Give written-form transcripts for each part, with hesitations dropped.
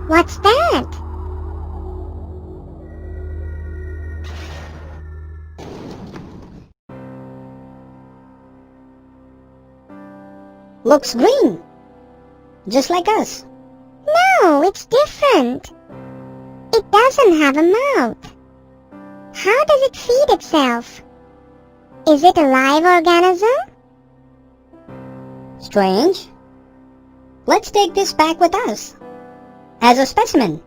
What's that? Looks green, just like us. No, it's different. It doesn't have a mouth. How does it feed itself? Is it a live organism? Strange. Let's take this back with us as a specimen.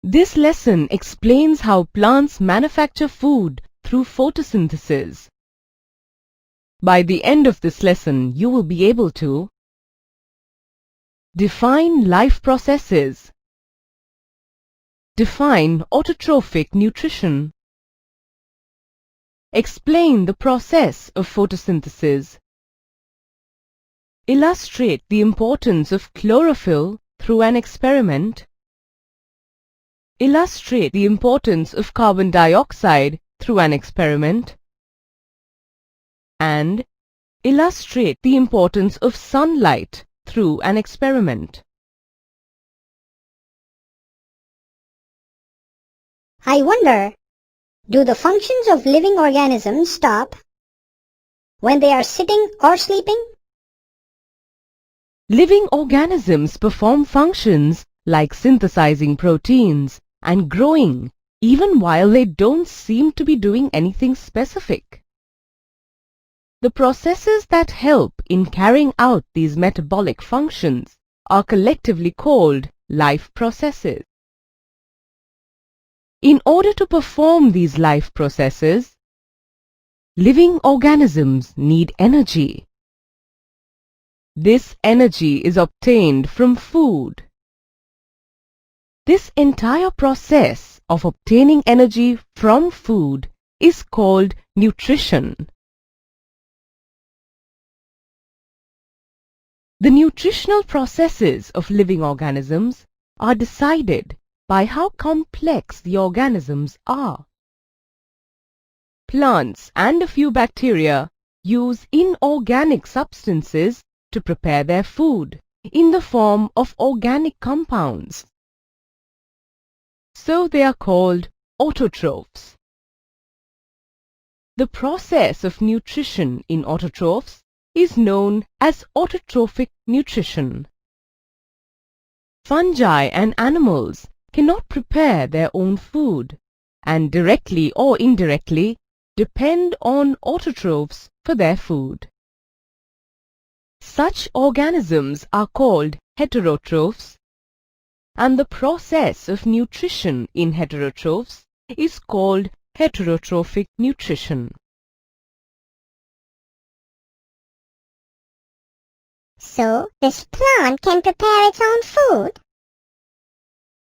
This lesson explains how plants manufacture food through photosynthesis. By the end of this lesson, you will be able to define life processes, define autotrophic nutrition, explain the process of photosynthesis, illustrate the importance of chlorophyll through an experiment, illustrate the importance of carbon dioxide through an experiment, and illustrate the importance of sunlight through an experiment. I wonder, do the functions of living organisms stop when they are sitting or sleeping? Living organisms perform functions like synthesizing proteins and growing even while they don't seem to be doing anything specific. The processes that help in carrying out these metabolic functions are collectively called life processes. In order to perform these life processes, living organisms need energy. This energy is obtained from food. This entire process of obtaining energy from food is called nutrition. The nutritional processes of living organisms are decided by how complex the organisms are. Plants and a few bacteria use inorganic substances to prepare their food in the form of organic compounds. So they are called autotrophs. The process of nutrition in autotrophs is known as autotrophic nutrition. Fungi and animals cannot prepare their own food and directly or indirectly depend on autotrophs for their food. Such organisms are called heterotrophs, and the process of nutrition in heterotrophs is called heterotrophic nutrition. So, this plant can prepare its own food?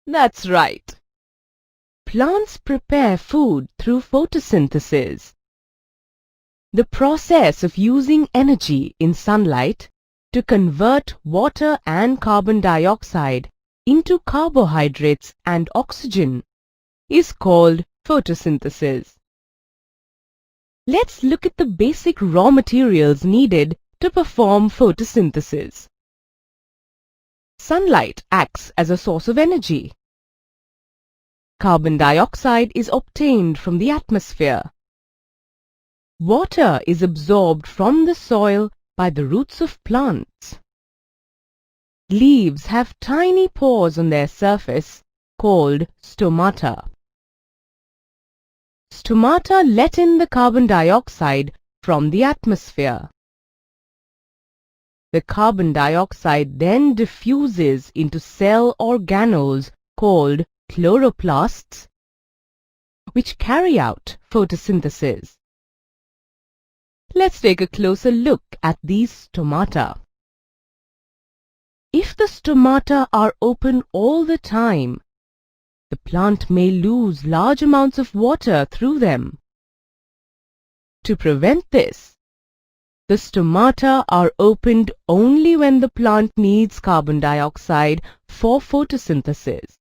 That's right. Plants prepare food through photosynthesis. The process of using energy in sunlight to convert water and carbon dioxide into carbohydrates and oxygen is called photosynthesis. Let's look at the basic raw materials needed to perform photosynthesis. Sunlight acts as a source of energy. Carbon dioxide is obtained from the atmosphere. Water is absorbed from the soil by the roots of plants. Leaves have tiny pores on their surface called stomata. Stomata let in the carbon dioxide from the atmosphere. The carbon dioxide then diffuses into cell organelles called chloroplasts, which carry out photosynthesis. Let's take a closer look at these stomata. If the stomata are open all the time, the plant may lose large amounts of water through them. To prevent this, the stomata are opened only when the plant needs carbon dioxide for photosynthesis.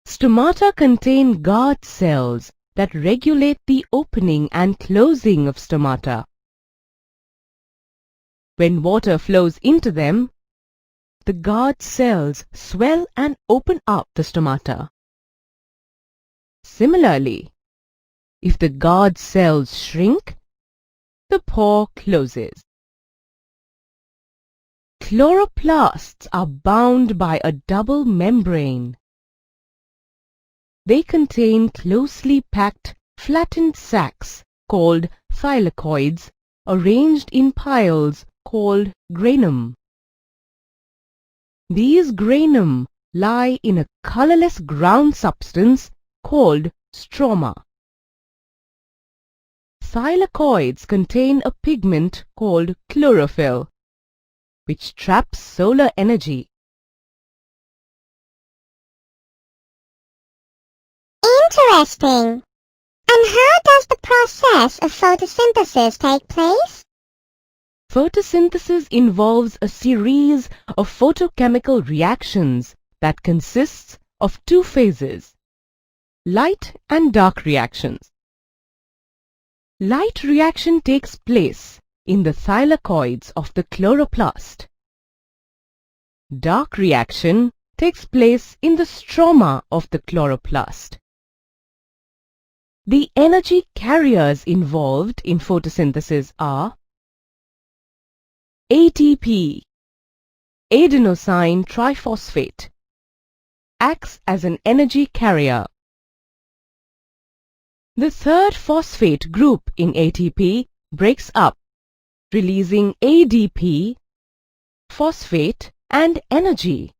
Stomata contain guard cells that regulate the opening and closing of stomata. When water flows into them, the guard cells swell and open up the stomata. Similarly, if the guard cells shrink, the pore closes. Chloroplasts are bound by a double membrane. They contain closely packed, flattened sacs called thylakoids, arranged in piles called granum. These granum lie in a colorless ground substance called stroma. Thylakoids contain a pigment called chlorophyll, which traps solar energy. Interesting. And how does the process of photosynthesis take place? Photosynthesis involves a series of photochemical reactions that consists of two phases, light and dark reactions. Light reaction takes place in the thylakoids of the chloroplast. Dark reaction takes place in the stroma of the chloroplast. The energy carriers involved in photosynthesis are ATP, adenosine triphosphate, acts as an energy carrier. The third phosphate group in ATP breaks up, releasing ADP, phosphate, and energy.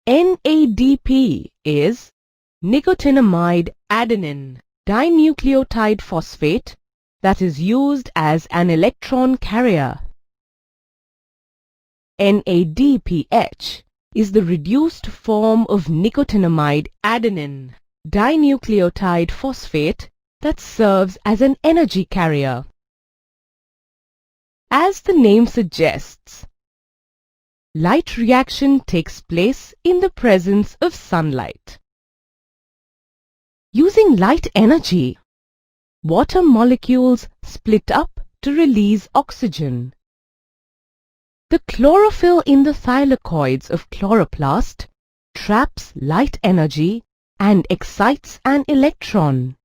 NADP is nicotinamide adenine dinucleotide phosphate that is used as an electron carrier. NADPH is the reduced form of nicotinamide adenine dinucleotide phosphate that serves as an energy carrier. As the name suggests, light reaction takes place in the presence of sunlight. Using light energy, water molecules split up to release oxygen. The chlorophyll in the thylakoids of chloroplast traps light energy and excites an electron.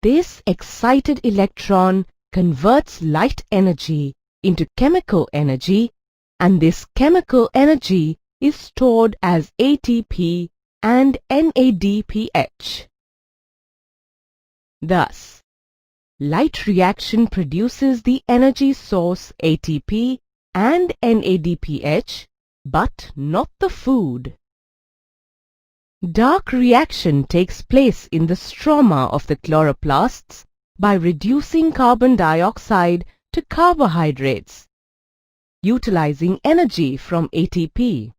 This excited electron converts light energy into chemical energy, and this chemical energy is stored as ATP and NADPH. Thus, light reaction produces the energy source ATP and NADPH, but not the food. Dark reaction takes place in the stroma of the chloroplasts by reducing carbon dioxide to carbohydrates, utilizing energy from ATP.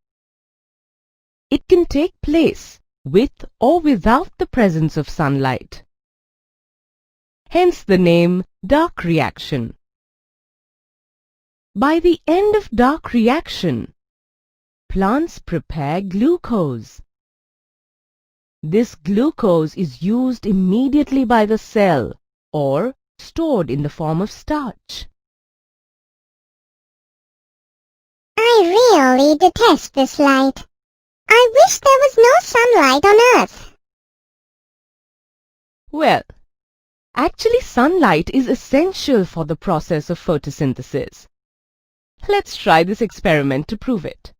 It can take place with or without the presence of sunlight. Hence the name dark reaction. By the end of dark reaction, plants prepare glucose. This glucose is used immediately by the cell or stored in the form of starch. I really detest this light. I wish there was no sunlight on Earth. Well, actually sunlight is essential for the process of photosynthesis. Let's try this experiment to prove it.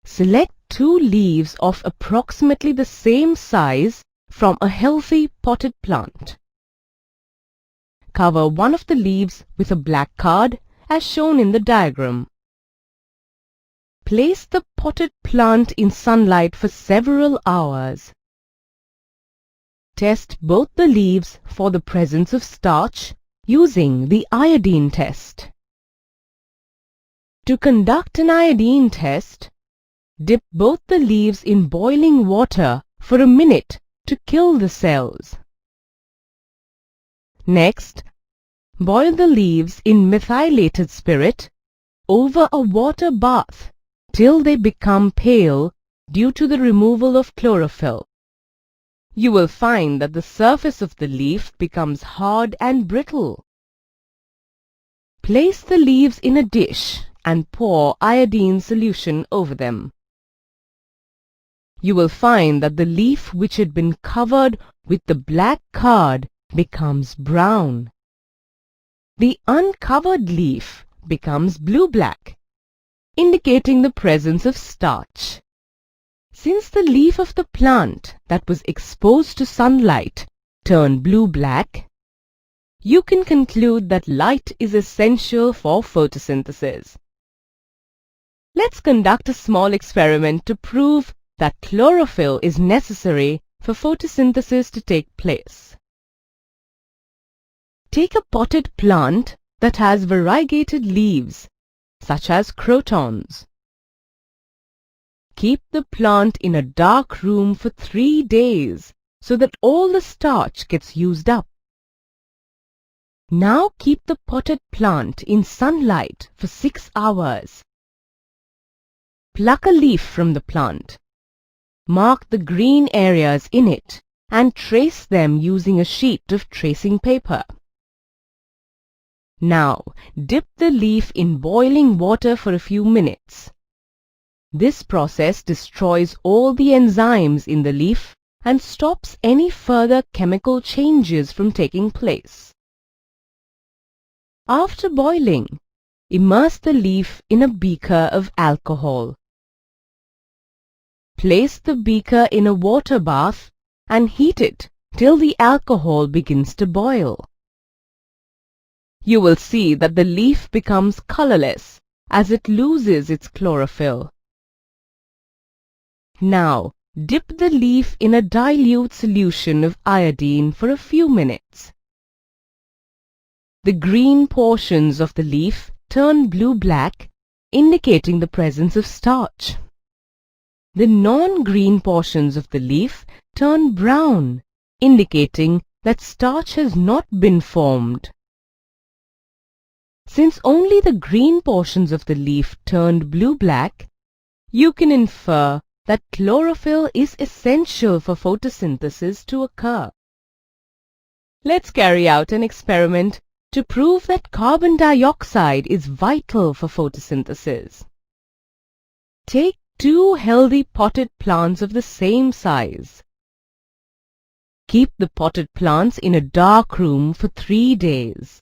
Select 2 leaves of approximately the same size from a healthy potted plant. Cover one of the leaves with a black card as shown in the diagram. Place the potted plant in sunlight for several hours. Test both the leaves for the presence of starch using the iodine test. To conduct an iodine test, dip both the leaves in boiling water for a minute to kill the cells. Next, boil the leaves in methylated spirit over a water bath till they become pale due to the removal of chlorophyll. You will find that the surface of the leaf becomes hard and brittle. Place the leaves in a dish and pour iodine solution over them. You will find that the leaf which had been covered with the black card becomes brown. The uncovered leaf becomes blue-black, indicating the presence of starch. Since the leaf of the plant that was exposed to sunlight turned blue-black, you can conclude that light is essential for photosynthesis. Let's conduct a small experiment to prove that chlorophyll is necessary for photosynthesis to take place. Take a potted plant that has variegated leaves, such as crotons. Keep the plant in a dark room for 3 days so that all the starch gets used up. Now keep the potted plant in sunlight for 6 hours. Pluck a leaf from the plant. Mark the green areas in it and trace them using a sheet of tracing paper. Now, dip the leaf in boiling water for a few minutes. This process destroys all the enzymes in the leaf and stops any further chemical changes from taking place. After boiling, immerse the leaf in a beaker of alcohol. Place the beaker in a water bath and heat it till the alcohol begins to boil. You will see that the leaf becomes colorless as it loses its chlorophyll. Now, dip the leaf in a dilute solution of iodine for a few minutes. The green portions of the leaf turn blue-black, indicating the presence of starch. The non-green portions of the leaf turn brown, indicating that starch has not been formed. Since only the green portions of the leaf turned blue-black, you can infer that chlorophyll is essential for photosynthesis to occur. Let's carry out an experiment to prove that carbon dioxide is vital for photosynthesis. Take 2 healthy potted plants of the same size. Keep the potted plants in a dark room for 3 days.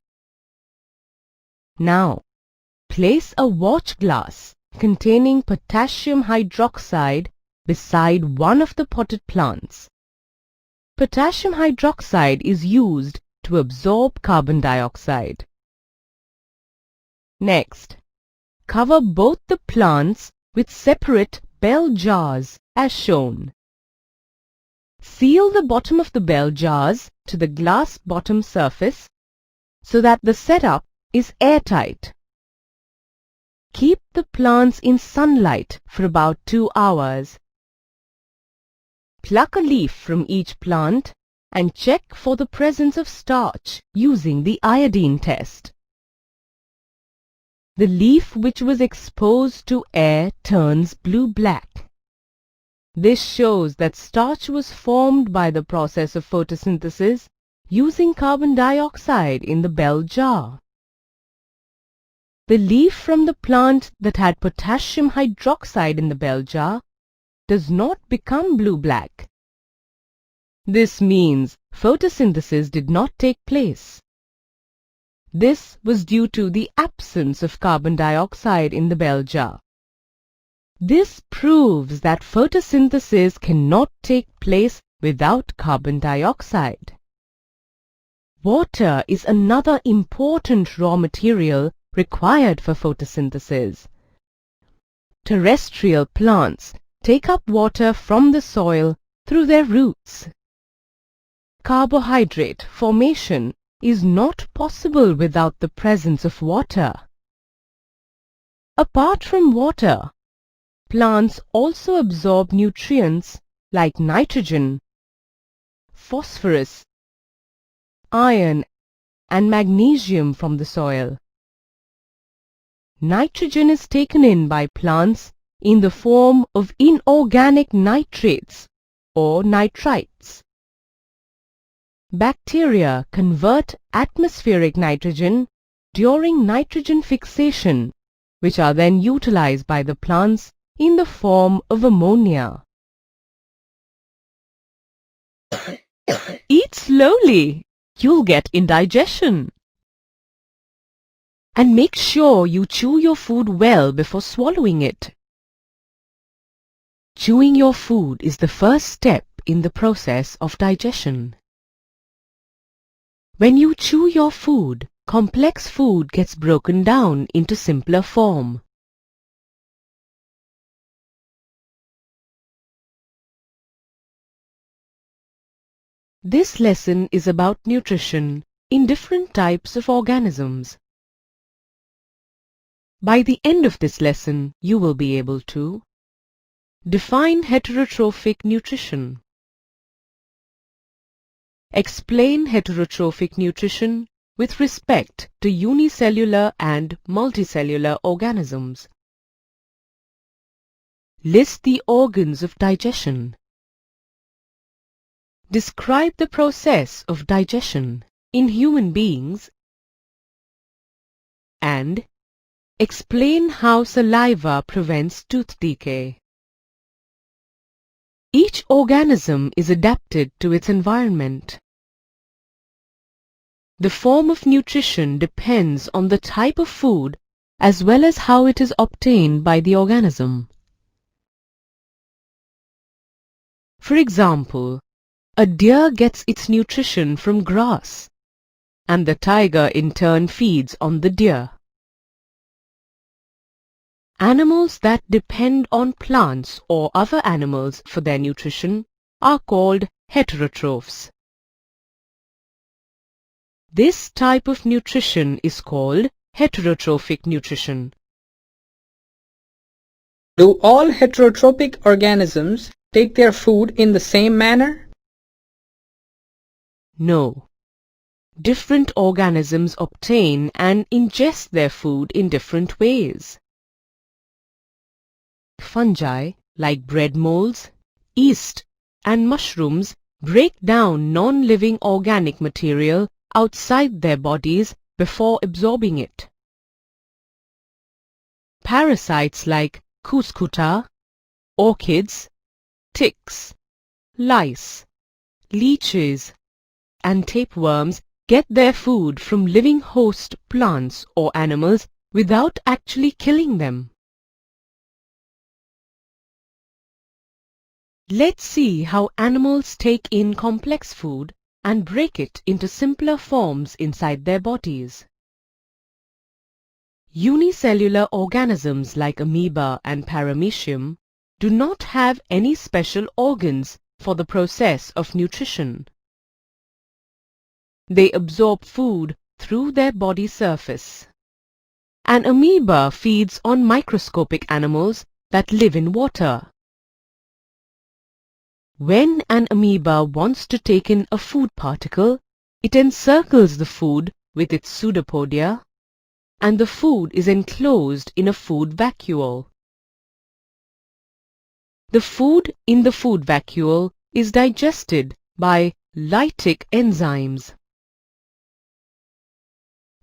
Now, place a watch glass containing potassium hydroxide beside one of the potted plants. Potassium hydroxide is used to absorb carbon dioxide. Next, cover both the plants with separate bell jars as shown. Seal the bottom of the bell jars to the glass bottom surface so that the setup is airtight. Keep the plants in sunlight for about 2 hours. Pluck a leaf from each plant and check for the presence of starch using the iodine test. The leaf which was exposed to air turns blue-black. This shows that starch was formed by the process of photosynthesis using carbon dioxide in the bell jar. The leaf from the plant that had potassium hydroxide in the bell jar does not become blue-black. This means photosynthesis did not take place. This was due to the absence of carbon dioxide in the bell jar. This proves that photosynthesis cannot take place without carbon dioxide. Water is another important raw material required for photosynthesis. Terrestrial plants take up water from the soil through their roots. Carbohydrate formation is not possible without the presence of water. Apart from water, plants also absorb nutrients like nitrogen, phosphorus, iron, and magnesium from the soil. Nitrogen is taken in by plants in the form of inorganic nitrates or nitrites. Bacteria convert atmospheric nitrogen during nitrogen fixation, which are then utilized by the plants in the form of ammonia. Eat slowly. You'll get indigestion. And make sure you chew your food well before swallowing it. Chewing your food is the first step in the process of digestion. When you chew your food, complex food gets broken down into simpler form. This lesson is about nutrition in different types of organisms. By the end of this lesson, you will be able to define heterotrophic nutrition, explain heterotrophic nutrition with respect to unicellular and multicellular organisms, list the organs of digestion, describe the process of digestion in human beings, and explain how saliva prevents tooth decay. Each organism is adapted to its environment. The form of nutrition depends on the type of food as well as how it is obtained by the organism. For example, a deer gets its nutrition from grass, and the tiger in turn feeds on the deer. Animals that depend on plants or other animals for their nutrition are called heterotrophs. This type of nutrition is called heterotrophic nutrition. Do all heterotrophic organisms take their food in the same manner? No. Different organisms obtain and ingest their food in different ways. Fungi, like bread molds, yeast, and mushrooms, break down non-living organic material outside their bodies before absorbing it. Parasites like cuscuta, orchids, ticks, lice, leeches, and tapeworms get their food from living host plants or animals without actually killing them. Let's see how animals take in complex food and break it into simpler forms inside their bodies. Unicellular organisms like amoeba and paramecium do not have any special organs for the process of nutrition. They absorb food through their body surface. An amoeba feeds on microscopic animals that live in water. When an amoeba wants to take in a food particle, it encircles the food with its pseudopodia, and the food is enclosed in a food vacuole. The food in the food vacuole is digested by lytic enzymes.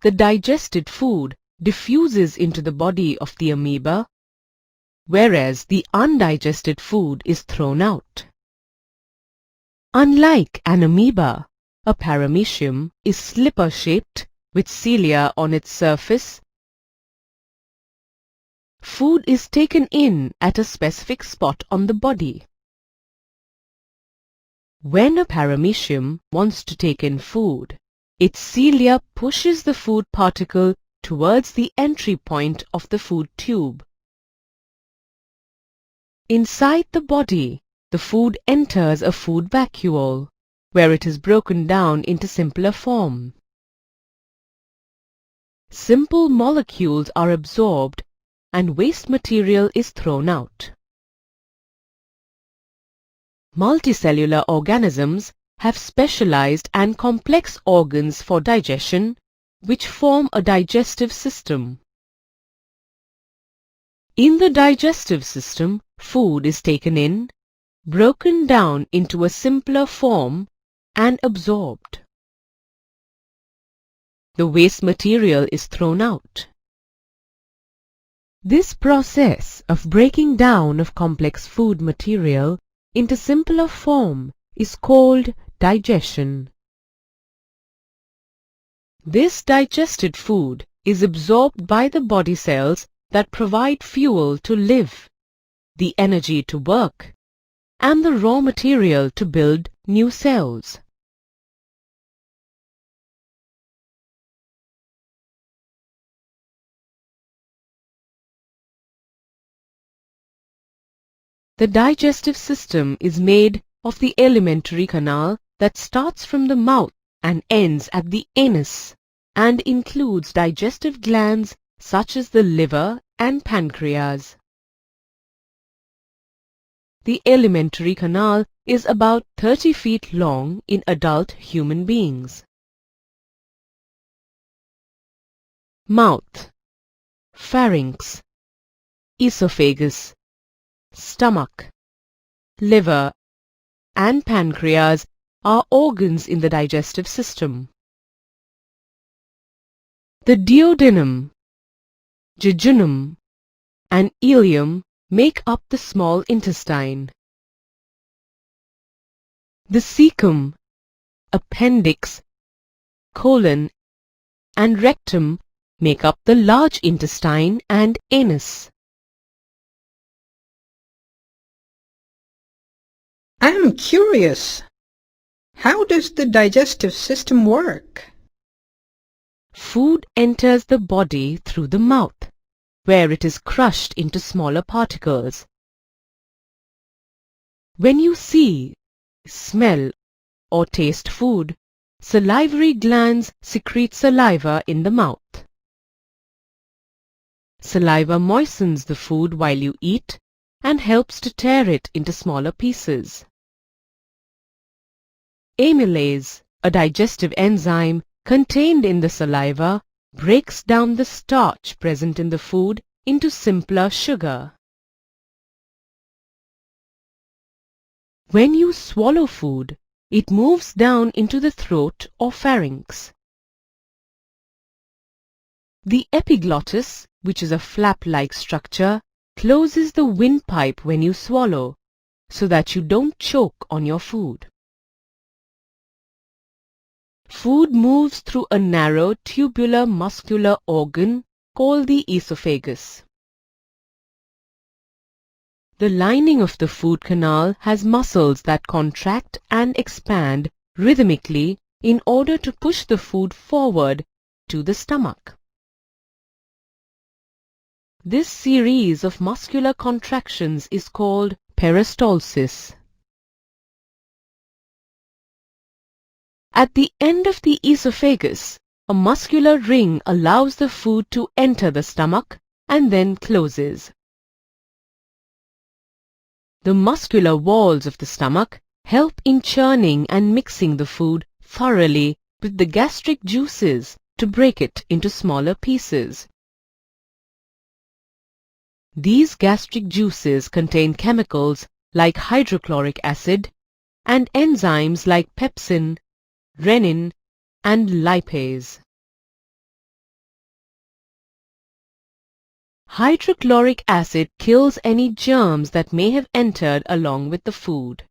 The digested food diffuses into the body of the amoeba, whereas the undigested food is thrown out. Unlike an amoeba, a paramecium is slipper-shaped with cilia on its surface. Food is taken in at a specific spot on the body. When a paramecium wants to take in food, its cilia pushes the food particle towards the entry point of the food tube. Inside the body, the food enters a food vacuole, where it is broken down into simpler form. Simple molecules are absorbed and waste material is thrown out. Multicellular organisms have specialized and complex organs for digestion, which form a digestive system. In the digestive system, food is taken in, broken down into a simpler form, and absorbed. The waste material is thrown out. This process of breaking down of complex food material into simpler form is called digestion. This digested food is absorbed by the body cells that provide fuel to live, the energy to work, and the raw material to build new cells. The digestive system is made of the alimentary canal that starts from the mouth and ends at the anus, and includes digestive glands such as the liver and pancreas. The alimentary canal is about 30 feet long in adult human beings. Mouth, pharynx, esophagus, stomach, liver, and pancreas are organs in the digestive system. The duodenum, jejunum, and ileum make up the small intestine. The cecum, appendix, colon, and rectum make up the large intestine and anus. I'm curious. How does the digestive system work? Food enters the body through the mouth, where it is crushed into smaller particles. When you see, smell, or taste food, salivary glands secrete saliva in the mouth. Saliva moistens the food while you eat and helps to tear it into smaller pieces. Amylase, a digestive enzyme contained in the saliva, breaks down the starch present in the food into simpler sugar. When you swallow food, it moves down into the throat or pharynx. The epiglottis, which is a flap-like structure, closes the windpipe when you swallow, so that you don't choke on your food. Food moves through a narrow tubular muscular organ called the esophagus. The lining of the food canal has muscles that contract and expand rhythmically in order to push the food forward to the stomach. This series of muscular contractions is called peristalsis. At the end of the esophagus, a muscular ring allows the food to enter the stomach and then closes. The muscular walls of the stomach help in churning and mixing the food thoroughly with the gastric juices to break it into smaller pieces. These gastric juices contain chemicals like hydrochloric acid and enzymes like pepsin, renin, and lipase. Hydrochloric acid kills any germs that may have entered along with the food.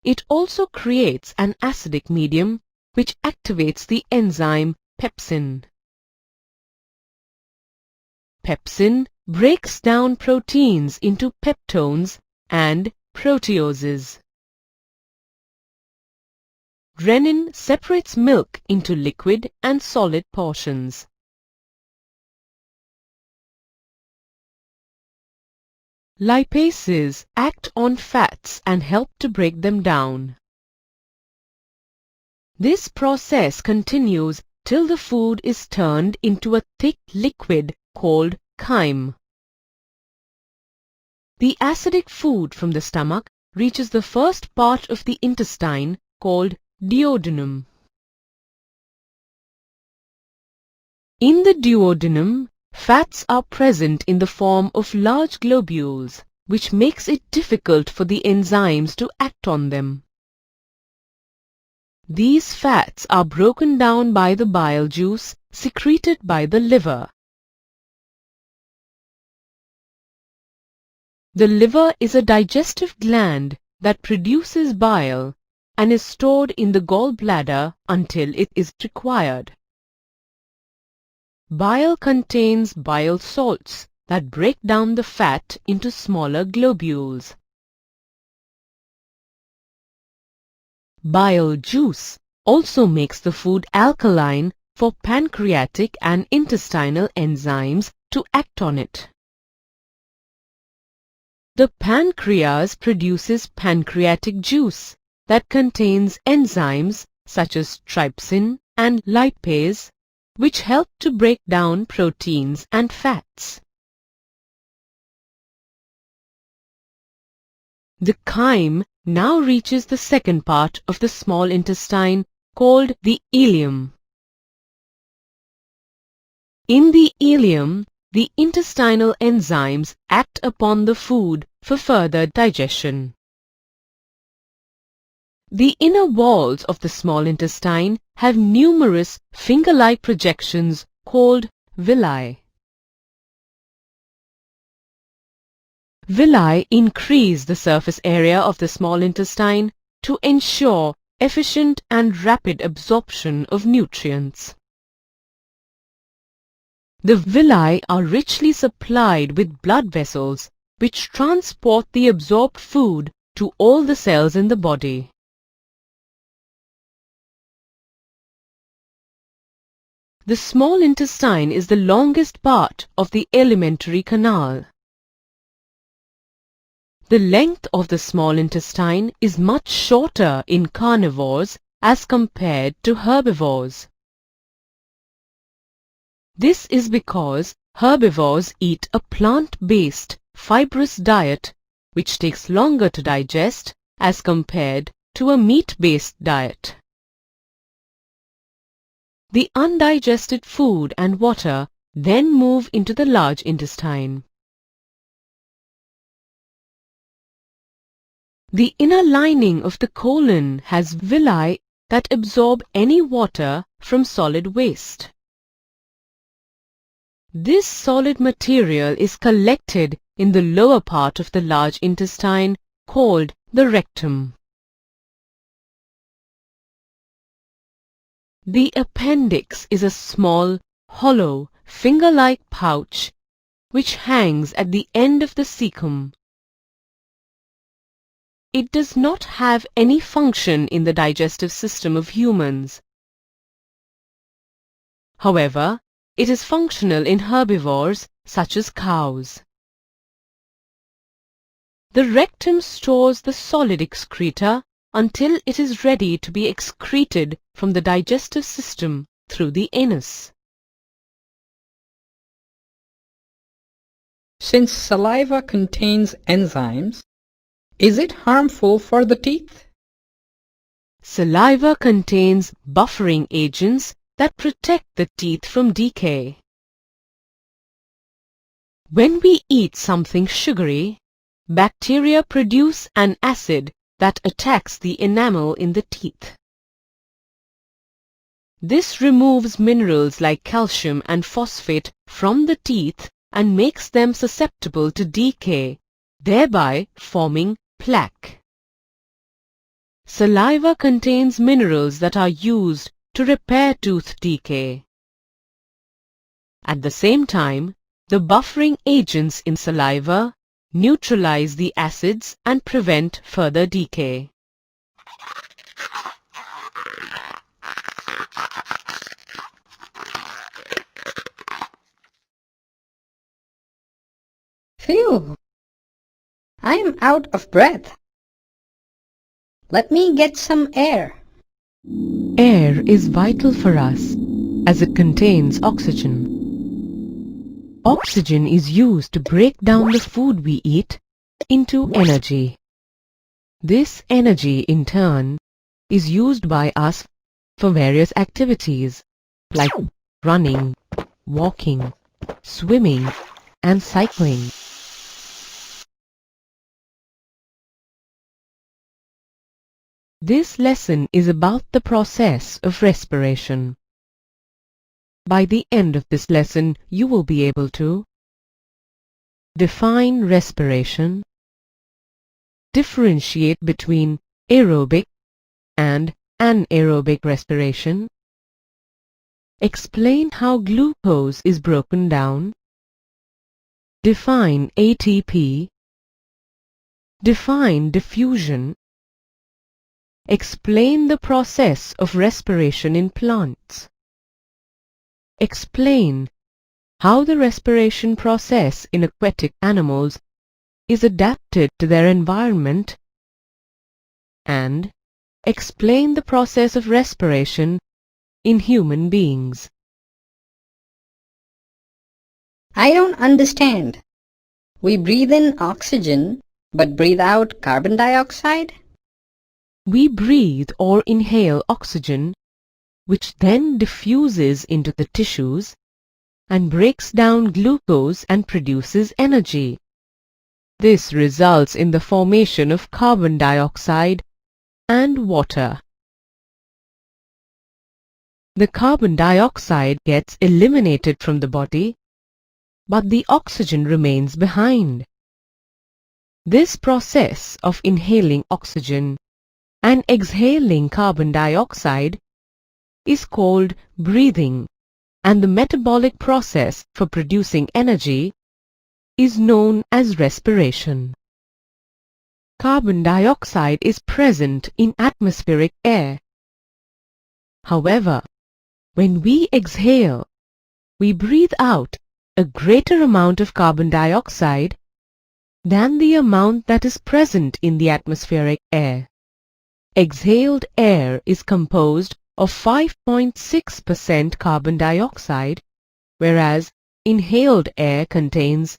It also creates an acidic medium which activates the enzyme pepsin. Pepsin breaks down proteins into peptones and proteoses. Renin separates milk into liquid and solid portions. Lipases act on fats and help to break them down. This process continues till the food is turned into a thick liquid called chyme. The acidic food from the stomach reaches the first part of the intestine called duodenum. In the duodenum, fats are present in the form of large globules, which makes it difficult for the enzymes to act on them. These fats are broken down by the bile juice secreted by the liver. The liver is a digestive gland that produces bile and is stored in the gallbladder until it is required. Bile contains bile salts that break down the fat into smaller globules. Bile juice also makes the food alkaline for pancreatic and intestinal enzymes to act on it. The pancreas produces pancreatic juice that contains enzymes such as trypsin and lipase, which help to break down proteins and fats. The chyme now reaches the second part of the small intestine called the ileum. In the ileum, the intestinal enzymes act upon the food for further digestion. The inner walls of the small intestine have numerous finger-like projections called villi. Villi increase the surface area of the small intestine to ensure efficient and rapid absorption of nutrients. The villi are richly supplied with blood vessels which transport the absorbed food to all the cells in the body. The small intestine is the longest part of the alimentary canal. The length of the small intestine is much shorter in carnivores as compared to herbivores. This is because herbivores eat a plant-based, fibrous diet which takes longer to digest as compared to a meat-based diet. The undigested food and water then move into the large intestine. The inner lining of the colon has villi that absorb any water from solid waste. This solid material is collected in the lower part of the large intestine called the rectum. The appendix is a small, hollow, finger-like pouch which hangs at the end of the cecum. It does not have any function in the digestive system of humans. However, it is functional in herbivores such as cows. The rectum stores the solid excreta until it is ready to be excreted from the digestive system through the anus. Since saliva contains enzymes, is it harmful for the teeth? Saliva contains buffering agents that protect the teeth from decay. When we eat something sugary, bacteria produce an acid that attacks the enamel in the teeth. This removes minerals like calcium and phosphate from the teeth and makes them susceptible to decay, thereby forming plaque. Saliva contains minerals that are used to repair tooth decay. At the same time, the buffering agents in saliva neutralize the acids and prevent further decay. Phew! I am out of breath. Let me get some air. Air is vital for us as it contains oxygen. Oxygen is used to break down the food we eat into energy. This energy, in turn, is used by us for various activities like running, walking, swimming, and cycling. This lesson is about the process of respiration. By the end of this lesson, you will be able to define respiration, differentiate between aerobic and anaerobic respiration, explain how glucose is broken down, define ATP, define diffusion, explain the process of respiration in plants, explain how the respiration process in aquatic animals is adapted to their environment, and explain the process of respiration in human beings. I don't understand. We breathe in oxygen but breathe out carbon dioxide? We breathe or inhale oxygen, which then diffuses into the tissues and breaks down glucose and produces energy. This results in the formation of carbon dioxide and water. The carbon dioxide gets eliminated from the body, but the oxygen remains behind. This process of inhaling oxygen and exhaling carbon dioxide is called breathing, and the metabolic process for producing energy is known as respiration. Carbon dioxide is present in atmospheric air. However, when we exhale, we breathe out a greater amount of carbon dioxide than the amount that is present in the atmospheric air. Exhaled air is composed of 5.6% carbon dioxide, whereas inhaled air contains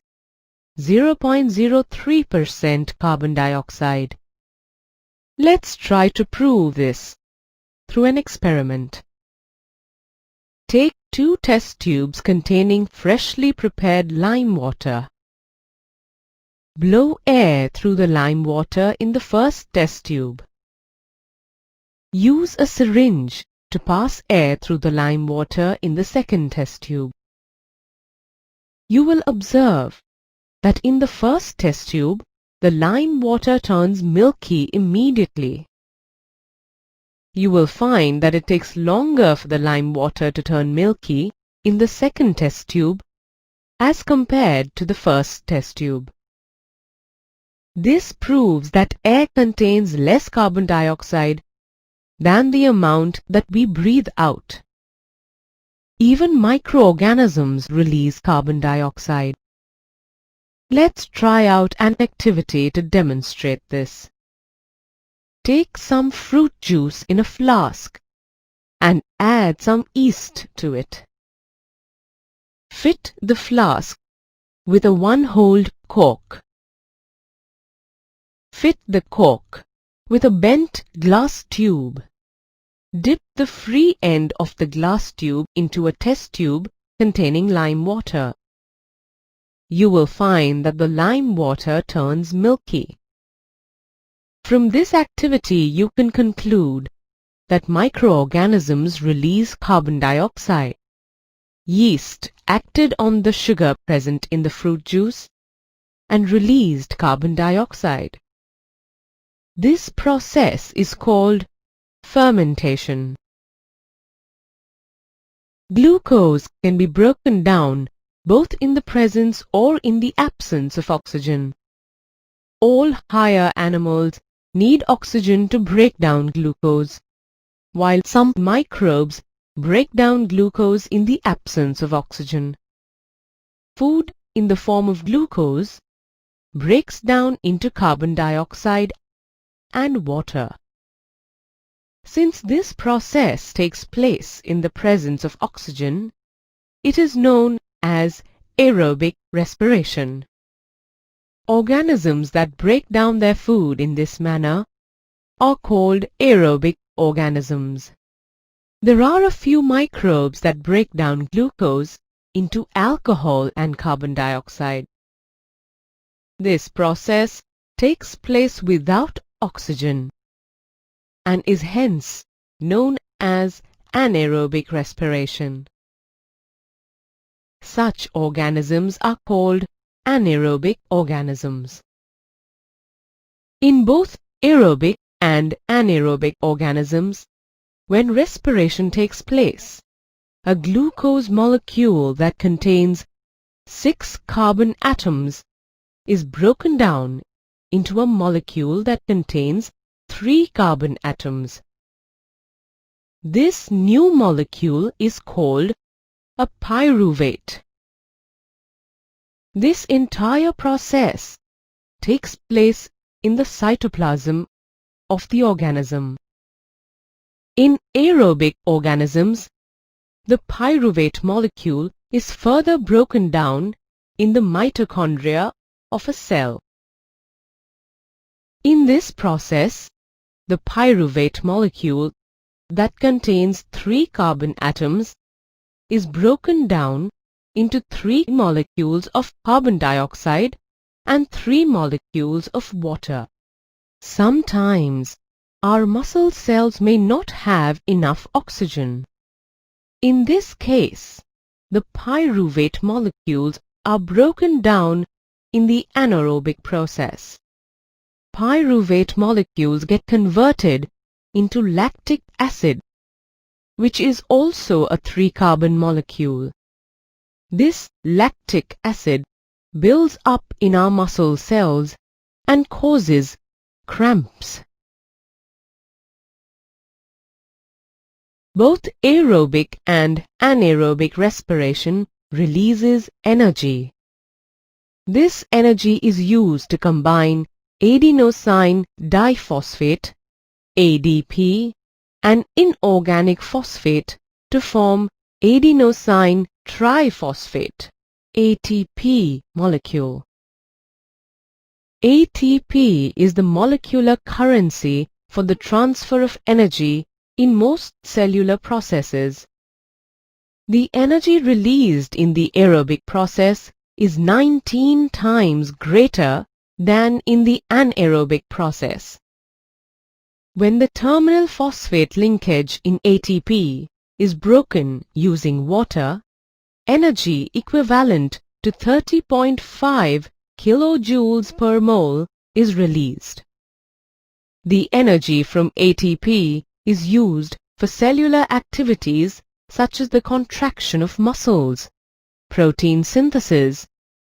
0.03% carbon dioxide. Let's try to prove this through an experiment. Take 2 test tubes containing freshly prepared lime water. Blow air through the lime water in the first test tube. Use a syringe to pass air through the lime water in the second test tube. You will observe that in the first test tube, the lime water turns milky immediately. You will find that it takes longer for the lime water to turn milky in the second test tube as compared to the first test tube. This proves that air contains less carbon dioxide than the amount that we breathe out. Even microorganisms release carbon dioxide. Let's try out an activity to demonstrate this. Take some fruit juice in a flask and add some yeast to it. Fit the flask with a 1-holed cork. Fit the cork with a bent glass tube. Dip the free end of the glass tube into a test tube containing lime water. You will find that the lime water turns milky. From this activity, you can conclude that microorganisms release carbon dioxide. Yeast acted on the sugar present in the fruit juice and released carbon dioxide. This process is called fermentation. Glucose can be broken down both in the presence or in the absence of oxygen. All higher animals need oxygen to break down glucose, while some microbes break down glucose in the absence of oxygen. Food in the form of glucose breaks down into carbon dioxide and water. Since this process takes place in the presence of oxygen, it is known as aerobic respiration. Organisms that break down their food in this manner are called aerobic organisms. There are a few microbes that break down glucose into alcohol and carbon dioxide. This process takes place without oxygen, and is hence known as anaerobic respiration. Such organisms are called anaerobic organisms. In both aerobic and anaerobic organisms, when respiration takes place, a glucose molecule that contains 6 carbon atoms is broken down into a molecule that contains 3 carbon atoms. This new molecule is called a pyruvate. This entire process takes place in the cytoplasm of the organism. In aerobic organisms, the pyruvate molecule is further broken down in the mitochondria of a cell. In this process, the pyruvate molecule that contains 3 carbon atoms is broken down into 3 molecules of carbon dioxide and 3 molecules of water. Sometimes our muscle cells may not have enough oxygen. In this case, the pyruvate molecules are broken down in the anaerobic process. Pyruvate molecules get converted into lactic acid, which is also a 3-carbon molecule. This lactic acid builds up in our muscle cells and causes cramps. Both aerobic and anaerobic respiration releases energy. This energy is used to combine adenosine diphosphate, ADP, and inorganic phosphate to form adenosine triphosphate, ATP molecule. ATP is the molecular currency for the transfer of energy in most cellular processes. The energy released in the aerobic process is 19 times greater than in the anaerobic process. When the terminal phosphate linkage in ATP is broken using water, energy equivalent to 30.5 kilojoules per mole is released. The energy from ATP is used for cellular activities such as the contraction of muscles, protein synthesis,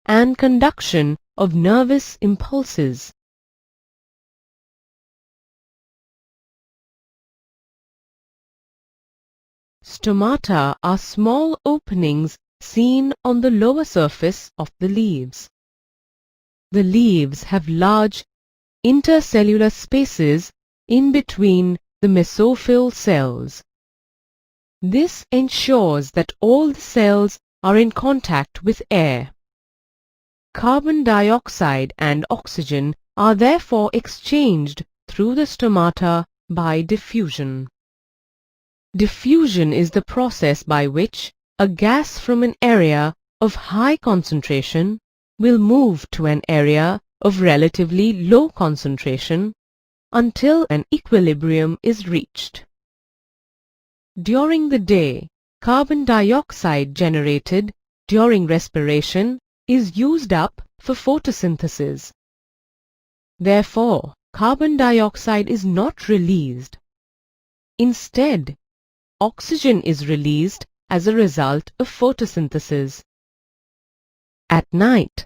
and conduction of nervous impulses. Stomata are small openings seen on the lower surface of the leaves. The leaves have large intercellular spaces in between the mesophyll cells. This ensures that all the cells are in contact with air. Carbon dioxide and oxygen are therefore exchanged through the stomata by diffusion. Diffusion is the process by which a gas from an area of high concentration will move to an area of relatively low concentration until an equilibrium is reached. During the day, carbon dioxide generated during respiration is used up for photosynthesis. Therefore, carbon dioxide is not released. Instead, oxygen is released as a result of photosynthesis. At night,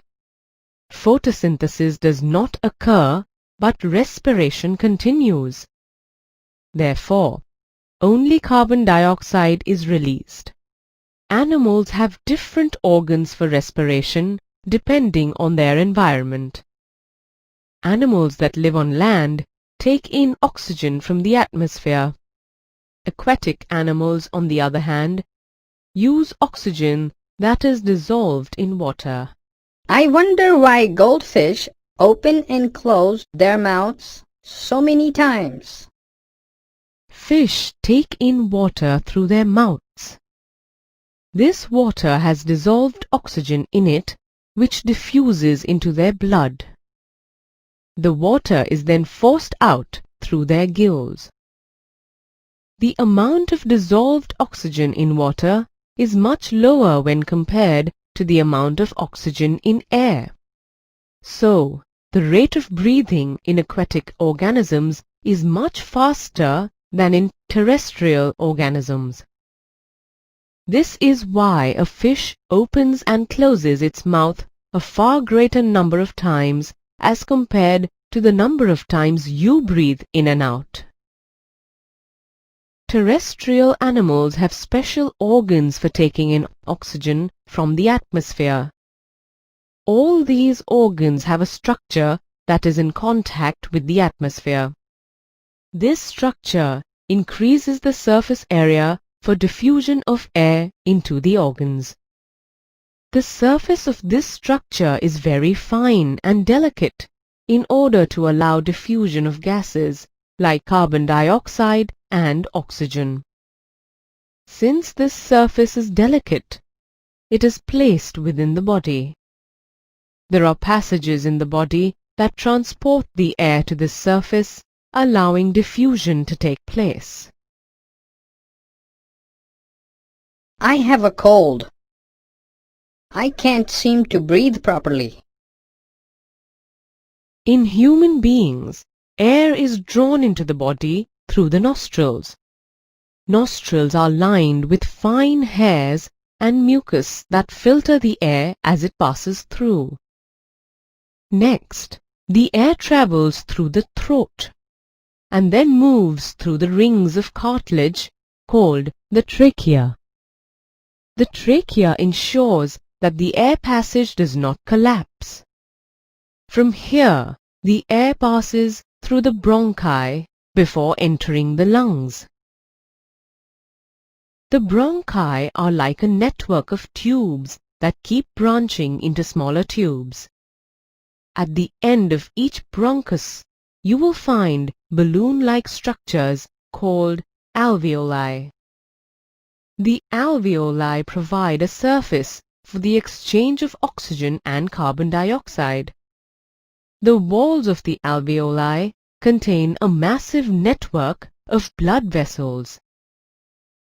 photosynthesis does not occur, but respiration continues. Therefore, only carbon dioxide is released. Animals have different organs for respiration depending on their environment. Animals that live on land take in oxygen from the atmosphere. Aquatic animals, on the other hand, use oxygen that is dissolved in water. I wonder why goldfish open and close their mouths so many times. Fish take in water through their mouths. This water has dissolved oxygen in it, which diffuses into their blood. The water is then forced out through their gills. the amount of dissolved oxygen in water is much lower when compared to the amount of oxygen in air. So, the rate of breathing in aquatic organisms is much faster than in terrestrial organisms. This is why a fish opens and closes its mouth a far greater number of times as compared to the number of times you breathe in and out. Terrestrial animals have special organs for taking in oxygen from the atmosphere. All these organs have a structure that is in contact with the atmosphere. This structure increases the surface area for diffusion of air into the organs. The surface of this structure is very fine and delicate in order to allow diffusion of gases like carbon dioxide and oxygen. Since this surface is delicate, it is placed within the body. There are passages in the body that transport the air to this surface, allowing diffusion to take place. I have a cold. I can't seem to breathe properly. In human beings, air is drawn into the body through the nostrils. Nostrils are lined with fine hairs and mucus that filter the air as it passes through. Next, the air travels through the throat and then moves through the rings of cartilage called the trachea. The trachea ensures that the air passage does not collapse. From here, the air passes through the bronchi before entering the lungs. The bronchi are like a network of tubes that keep branching into smaller tubes. At the end of each bronchus, you will find balloon-like structures called alveoli. The alveoli provide a surface for the exchange of oxygen and carbon dioxide. The walls of the alveoli contain a massive network of blood vessels.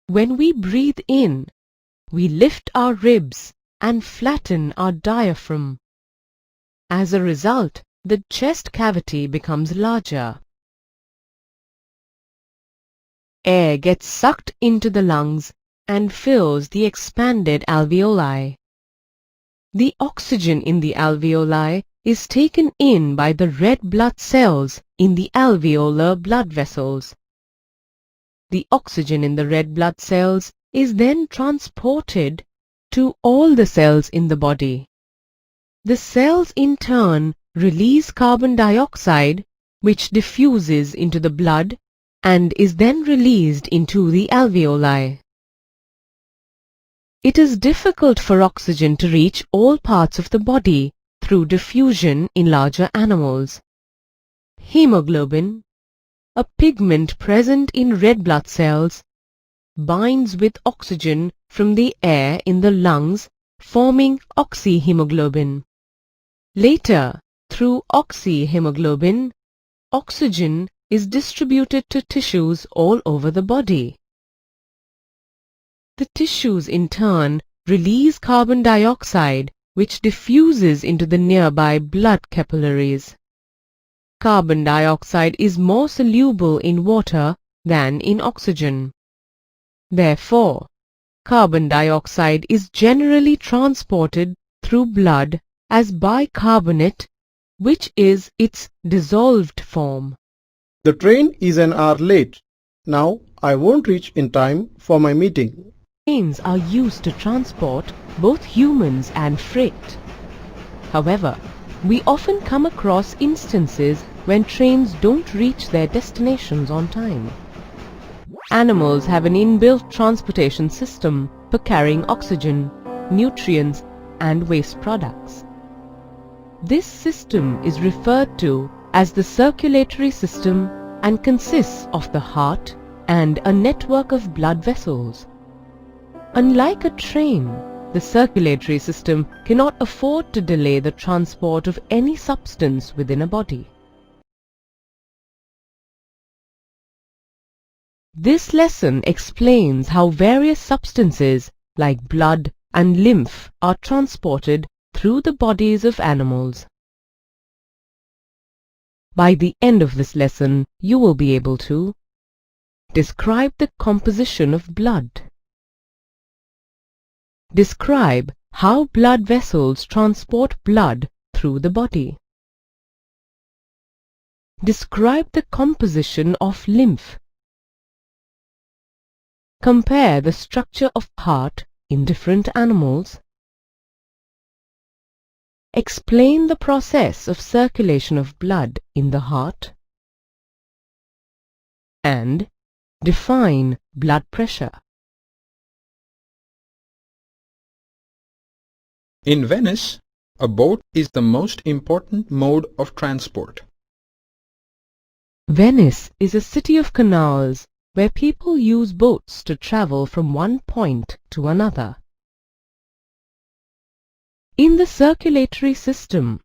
When we breathe in, we lift our ribs and flatten our diaphragm. As a result, the chest cavity becomes larger. Air gets sucked into the lungs and fills the expanded alveoli. The oxygen in the alveoli is taken in by the red blood cells in the alveolar blood vessels. The oxygen in the red blood cells is then transported to all the cells in the body. The cells in turn release carbon dioxide, which diffuses into the blood and is then released into the alveoli. It is difficult for oxygen to reach all parts of the body through diffusion in larger animals. Hemoglobin, a pigment present in red blood cells, binds with oxygen from the air in the lungs, forming oxyhemoglobin. Later, through oxyhemoglobin, oxygen is distributed to tissues all over the body. The tissues in turn release carbon dioxide, which diffuses into the nearby blood capillaries. Carbon dioxide is more soluble in water than in oxygen. Therefore, carbon dioxide is generally transported through blood as bicarbonate, which is its dissolved form. The train is an hour late. Now I won't reach in time for my meeting. Trains are used to transport both humans and freight. However, we often come across instances when trains don't reach their destinations on time. Animals have an inbuilt transportation system for carrying oxygen, nutrients, and waste products. This system is referred to as the circulatory system and consists of the heart and a network of blood vessels. Unlike a train, the circulatory system cannot afford to delay the transport of any substance within a body. This lesson explains how various substances like blood and lymph are transported through the bodies of animals. By the end of this lesson, you will be able to describe the composition of blood. Describe how blood vessels transport blood through the body. Describe the composition of lymph. Compare the structure of heart in different animals. Explain the process of circulation of blood in the heart. And define blood pressure. In Venice, a boat is the most important mode of transport. Venice is a city of canals where people use boats to travel from one point to another. In the circulatory system,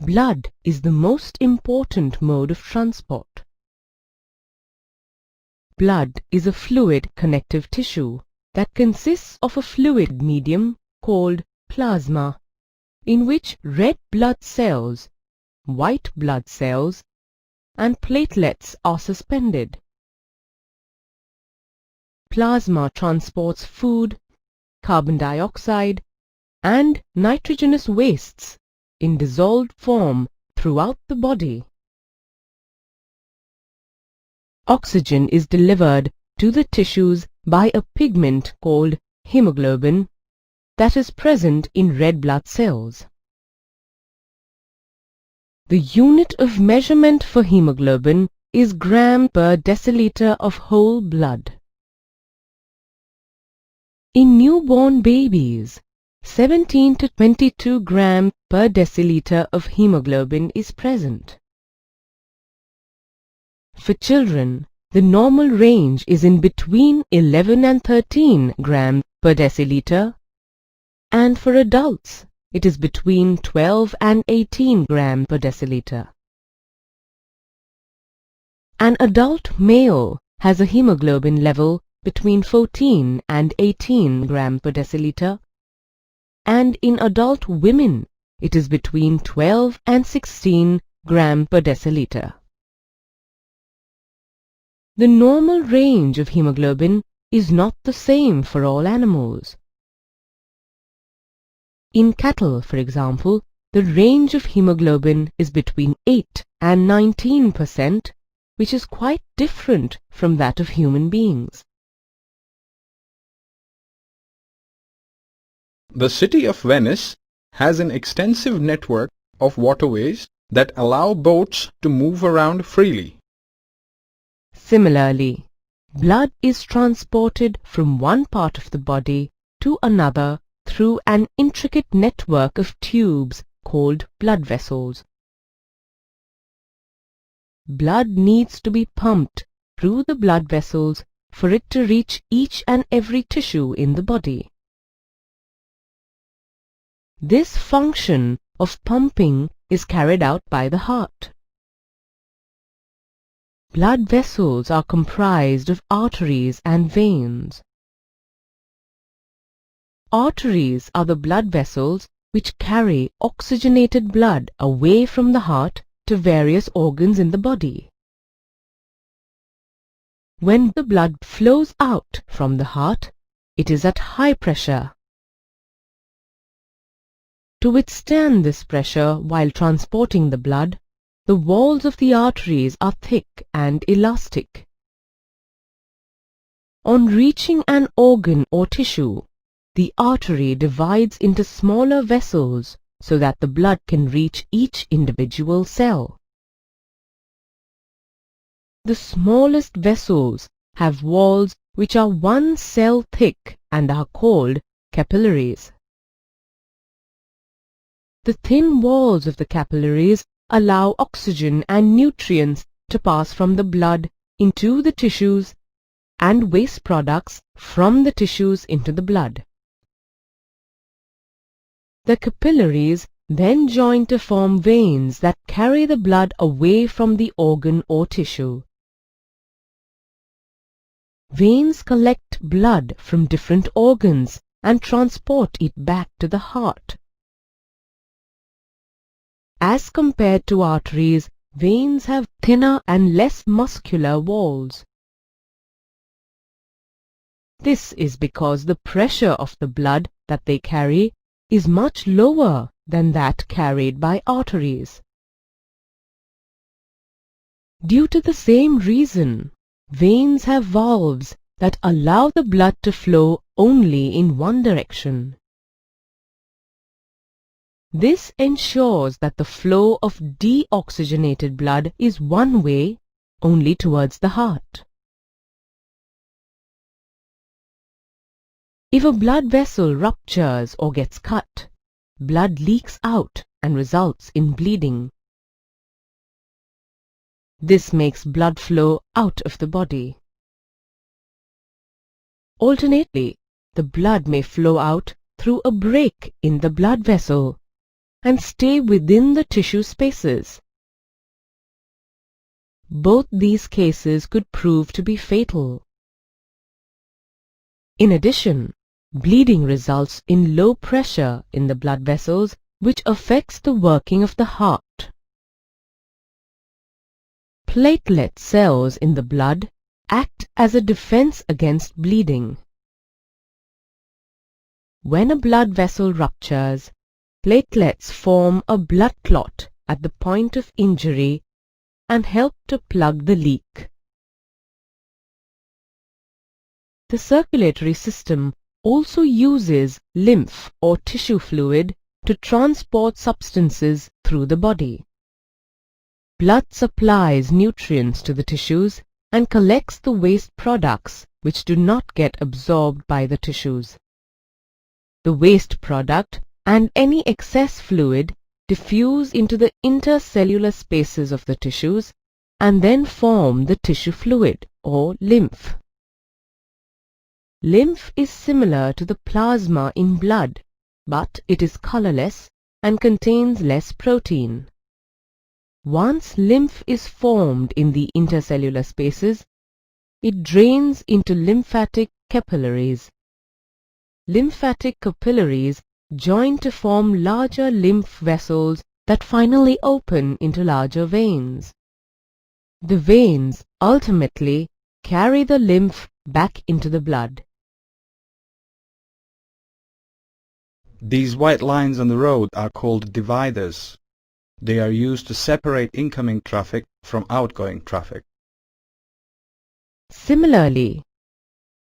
blood is the most important mode of transport. Blood is a fluid connective tissue that consists of a fluid medium called plasma, in which red blood cells, white blood cells, and platelets are suspended. Plasma transports food, carbon dioxide, and nitrogenous wastes in dissolved form throughout the body. Oxygen is delivered to the tissues by a pigment called hemoglobin that is present in red blood cells. The unit of measurement for hemoglobin is gram per deciliter of whole blood. In newborn babies, 17 to 22 gram per deciliter of hemoglobin is present. For children, the normal range is in between 11 and 13 gram per deciliter, and for adults, it is between 12 and 18 gram per deciliter. An adult male has a hemoglobin level between 14 and 18 gram per deciliter, and in adult women it is between 12 and 16 gram per deciliter. The normal range of hemoglobin is not the same for all animals. In cattle, for example, the range of hemoglobin is between 8 and 19%, which is quite different from that of human beings. The city of Venice has an extensive network of waterways that allow boats to move around freely. Similarly, blood is transported from one part of the body to another through an intricate network of tubes called blood vessels. Blood needs to be pumped through the blood vessels for it to reach each and every tissue in the body. This function of pumping is carried out by the heart. Blood vessels are comprised of arteries and veins. Arteries are the blood vessels which carry oxygenated blood away from the heart to various organs in the body. When the blood flows out from the heart, it is at high pressure. To withstand this pressure while transporting the blood, the walls of the arteries are thick and elastic. On reaching an organ or tissue, the artery divides into smaller vessels so that the blood can reach each individual cell. The smallest vessels have walls which are 1 cell thick and are called capillaries. The thin walls of the capillaries allow oxygen and nutrients to pass from the blood into the tissues and waste products from the tissues into the blood. The capillaries then join to form veins that carry the blood away from the organ or tissue. veins collect blood from different organs and transport it back to the heart. As compared to arteries, veins have thinner and less muscular walls. This is because the pressure of the blood that they carry is much lower than that carried by arteries. Due to the same reason, veins have valves that allow the blood to flow only in one direction. This ensures that the flow of deoxygenated blood is one way, only towards the heart. If a blood vessel ruptures or gets cut, blood leaks out and results in bleeding. This makes blood flow out of the body. Alternately, the blood may flow out through a break in the blood vessel and stay within the tissue spaces. Both these cases could prove to be fatal. In addition, bleeding results in low pressure in the blood vessels, which affects the working of the heart. Platelet cells in the blood act as a defense against bleeding. When a blood vessel ruptures, platelets form a blood clot at the point of injury and help to plug the leak. The circulatory system also uses lymph or tissue fluid to transport substances through the body. Blood supplies nutrients to the tissues and collects the waste products which do not get absorbed by the tissues. The waste product and any excess fluid diffuse into the intercellular spaces of the tissues and then form the tissue fluid or lymph. Lymph is similar to the plasma in blood, but it is colorless and contains less protein. Once lymph is formed in the intercellular spaces, it drains into lymphatic capillaries. Lymphatic capillaries join to form larger lymph vessels that finally open into larger veins. The veins ultimately carry the lymph back into the blood. These white lines on the road are called dividers. They are used to separate incoming traffic from outgoing traffic. Similarly,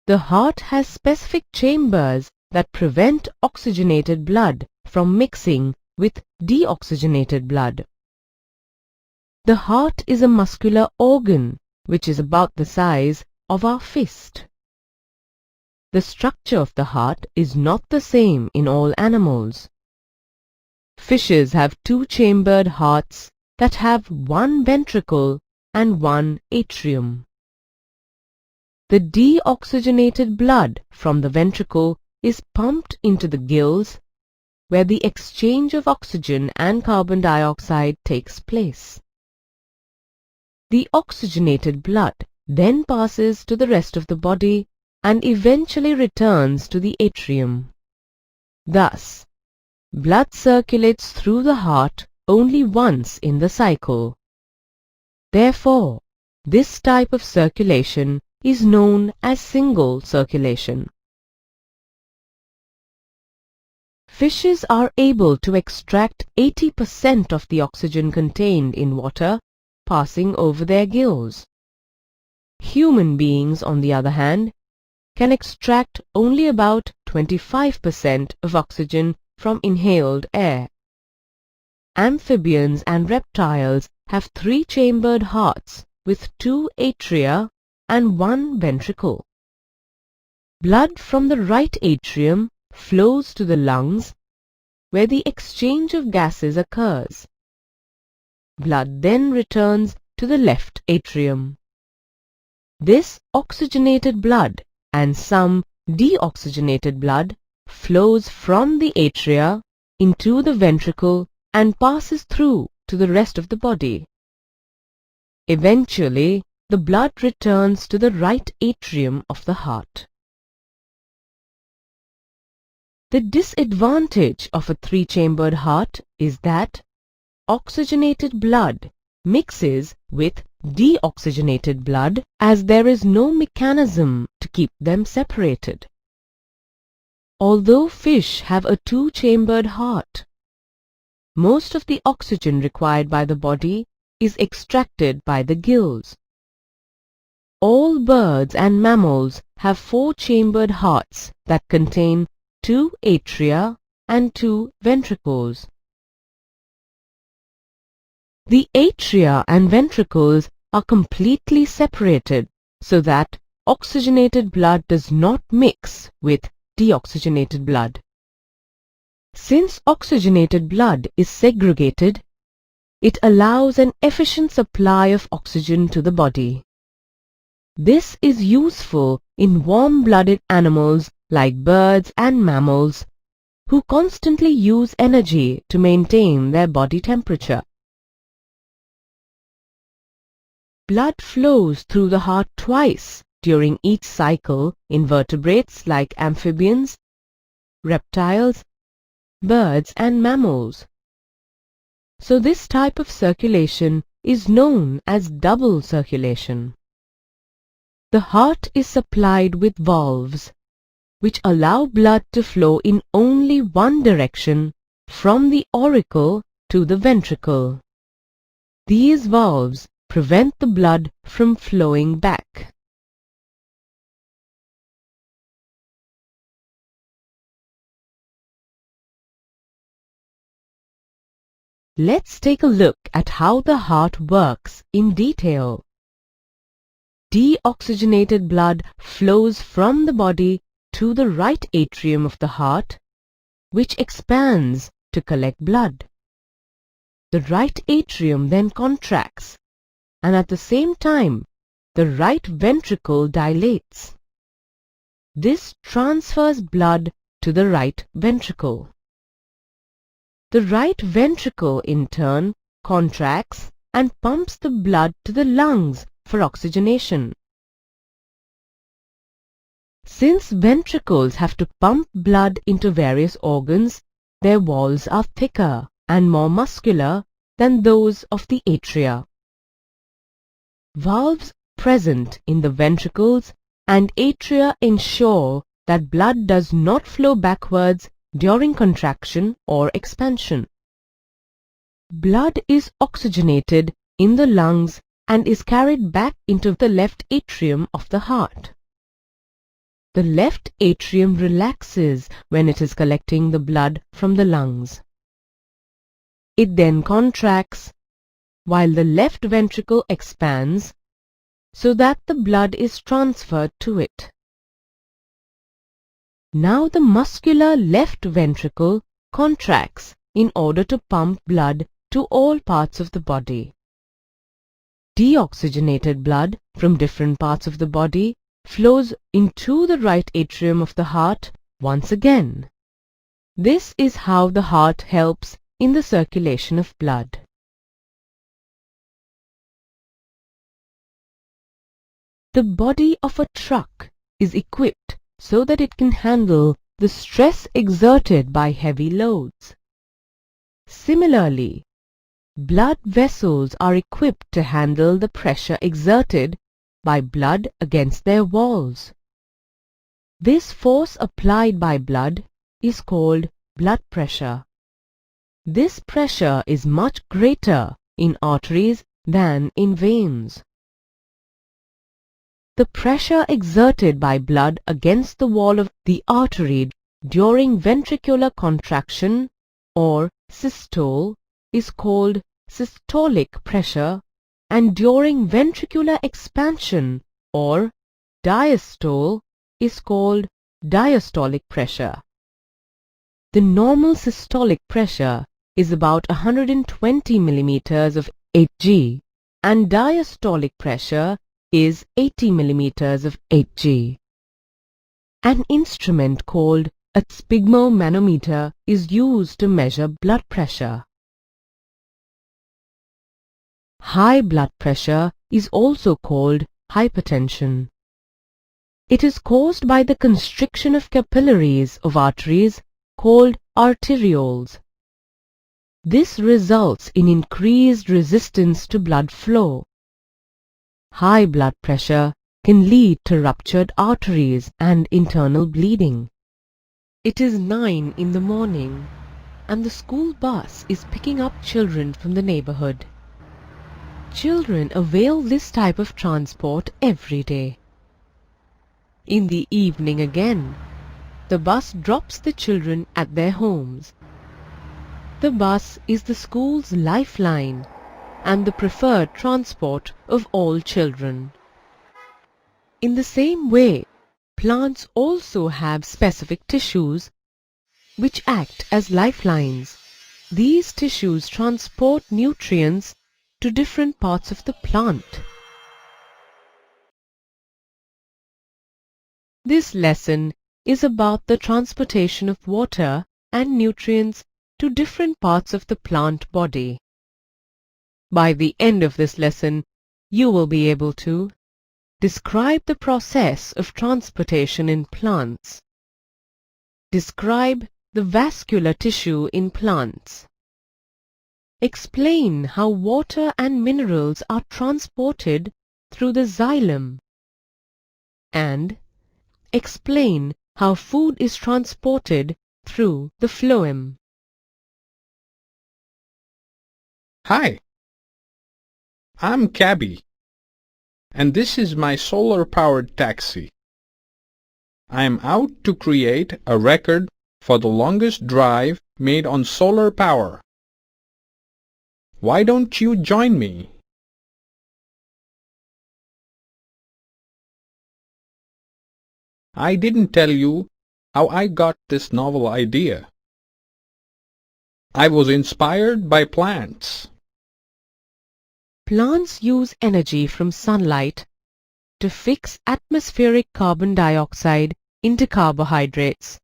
the heart has specific chambers that prevent oxygenated blood from mixing with deoxygenated blood. The heart is a muscular organ which is about the size of our fist. The structure of the heart is not the same in all animals. Fishes have two-chambered hearts that have one ventricle and one atrium. The deoxygenated blood from the ventricle is pumped into the gills, where the exchange of oxygen and carbon dioxide takes place. The oxygenated blood then passes to the rest of the body and eventually returns to the atrium. Thus, blood circulates through the heart only once in the cycle. Therefore, this type of circulation is known as single circulation. Fishes are able to extract 80% of the oxygen contained in water passing over their gills. Human beings, on the other hand, can extract only about 25% of oxygen from inhaled air. Amphibians and reptiles have three-chambered hearts with two atria and one ventricle. Blood from the right atrium flows to the lungs, where the exchange of gases occurs. Blood then returns to the left atrium. This oxygenated blood and some deoxygenated blood flows from the atria into the ventricle and passes through to the rest of the body. Eventually, the blood returns to the right atrium of the heart. The disadvantage of a three-chambered heart is that oxygenated blood mixes with deoxygenated blood as there is no mechanism to keep them separated. Although fish have a two-chambered heart, most of the oxygen required by the body is extracted by the gills. All birds and mammals have four-chambered hearts that contain two atria and two ventricles. The atria and ventricles are completely separated so that oxygenated blood does not mix with deoxygenated blood. Since oxygenated blood is segregated, it allows an efficient supply of oxygen to the body. This is useful in warm-blooded animals like birds and mammals who constantly use energy to maintain their body temperature. Blood flows through the heart twice during each cycle in vertebrates like amphibians, reptiles, birds and mammals. So this type of circulation is known as double circulation. The heart is supplied with valves, which allow blood to flow in only one direction from the auricle to the ventricle. These valves prevent the blood from flowing back. Let's take a look at how the heart works in detail. Deoxygenated blood flows from the body to the right atrium of the heart, which expands to collect blood. The right atrium then contracts, and at the same time, the right ventricle dilates. This transfers blood to the right ventricle. The right ventricle in turn contracts and pumps the blood to the lungs for oxygenation. Since ventricles have to pump blood into various organs, their walls are thicker and more muscular than those of the atria. Valves present in the ventricles and atria ensure that blood does not flow backwards during contraction or expansion. Blood is oxygenated in the lungs and is carried back into the left atrium of the heart. The left atrium relaxes when it is collecting the blood from the lungs. It then contracts while the left ventricle expands so that the blood is transferred to it. Now the muscular left ventricle contracts in order to pump blood to all parts of the body. Deoxygenated blood from different parts of the body flows into the right atrium of the heart once again. This is how the heart helps in the circulation of blood. The body of a truck is equipped so that it can handle the stress exerted by heavy loads. Similarly, blood vessels are equipped to handle the pressure exerted by blood against their walls. This force applied by blood is called blood pressure. This pressure is much greater in arteries than in veins. The pressure exerted by blood against the wall of the artery during ventricular contraction or systole is called systolic pressure, and during ventricular expansion or diastole is called diastolic pressure. The normal systolic pressure is about 120 millimeters of Hg and diastolic pressure is 80 millimeters of Hg. An instrument called a sphygmomanometer is used to measure blood pressure. High blood pressure is also called hypertension. It is caused by the constriction of capillaries of arteries called arterioles. This results in increased resistance to blood flow. High blood pressure can lead to ruptured arteries and internal bleeding. It is 9 in the morning and the school bus is picking up children from the neighborhood. Children avail this type of transport every day. In the evening again, the bus drops the children at their homes. The bus is the school's lifeline and the preferred transport of all children. In the same way, plants also have specific tissues which act as lifelines. These tissues transport nutrients to different parts of the plant. This lesson is about the transportation of water and nutrients to different parts of the plant body. By the end of this lesson, you will be able to describe the process of transportation in plants. Describe the vascular tissue in plants. Explain how water and minerals are transported through the xylem. And explain how food is transported through the phloem. Hi, I'm Cabby, and this is my solar-powered taxi. I am out to create a record for the longest drive made on solar power. Why don't you join me? I didn't tell you how I got this novel idea. I was inspired by plants. Plants use energy from sunlight to fix atmospheric carbon dioxide into carbohydrates.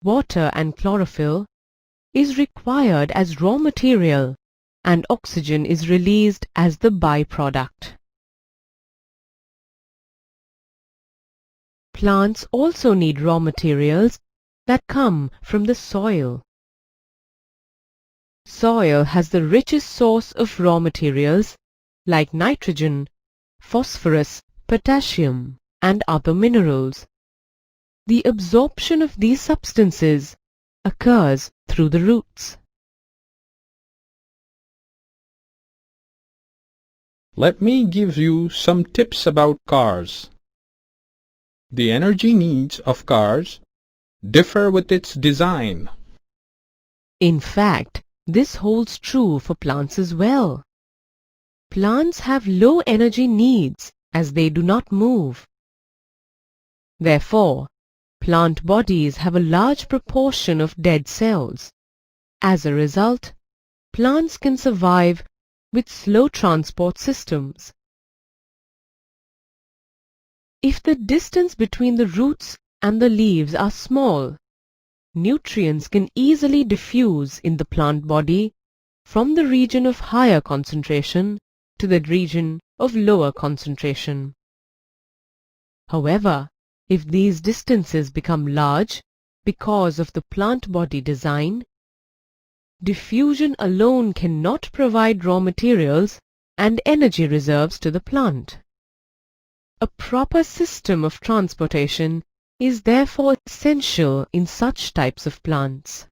Water and chlorophyll is required as raw material and oxygen is released as the byproduct. Plants also need raw materials that come from the soil. Soil has the richest source of raw materials like nitrogen, phosphorus, potassium, and other minerals. The absorption of these substances occurs through the roots. Let me give you some tips about cars. The energy needs of cars differ with its design. In fact, this holds true for plants as well. Plants have low energy needs as they do not move. Therefore, plant bodies have a large proportion of dead cells. As a result, plants can survive with slow transport systems. If the distance between the roots and the leaves are small, nutrients can easily diffuse in the plant body from the region of higher concentration to the region of lower concentration. However, if these distances become large because of the plant body design, diffusion alone cannot provide raw materials and energy reserves to the plant. A proper system of transportation is therefore essential in such types of plants.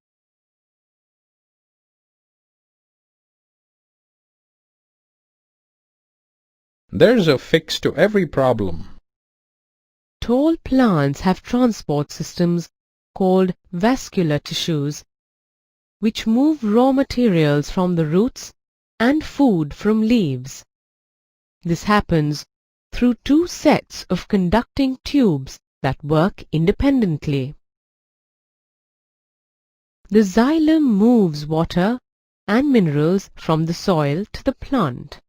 There's a fix to every problem. Tall plants have transport systems called vascular tissues, which move raw materials from the roots and food from leaves. This happens through two sets of conducting tubes that work independently. The xylem moves water and minerals from the soil to the plant.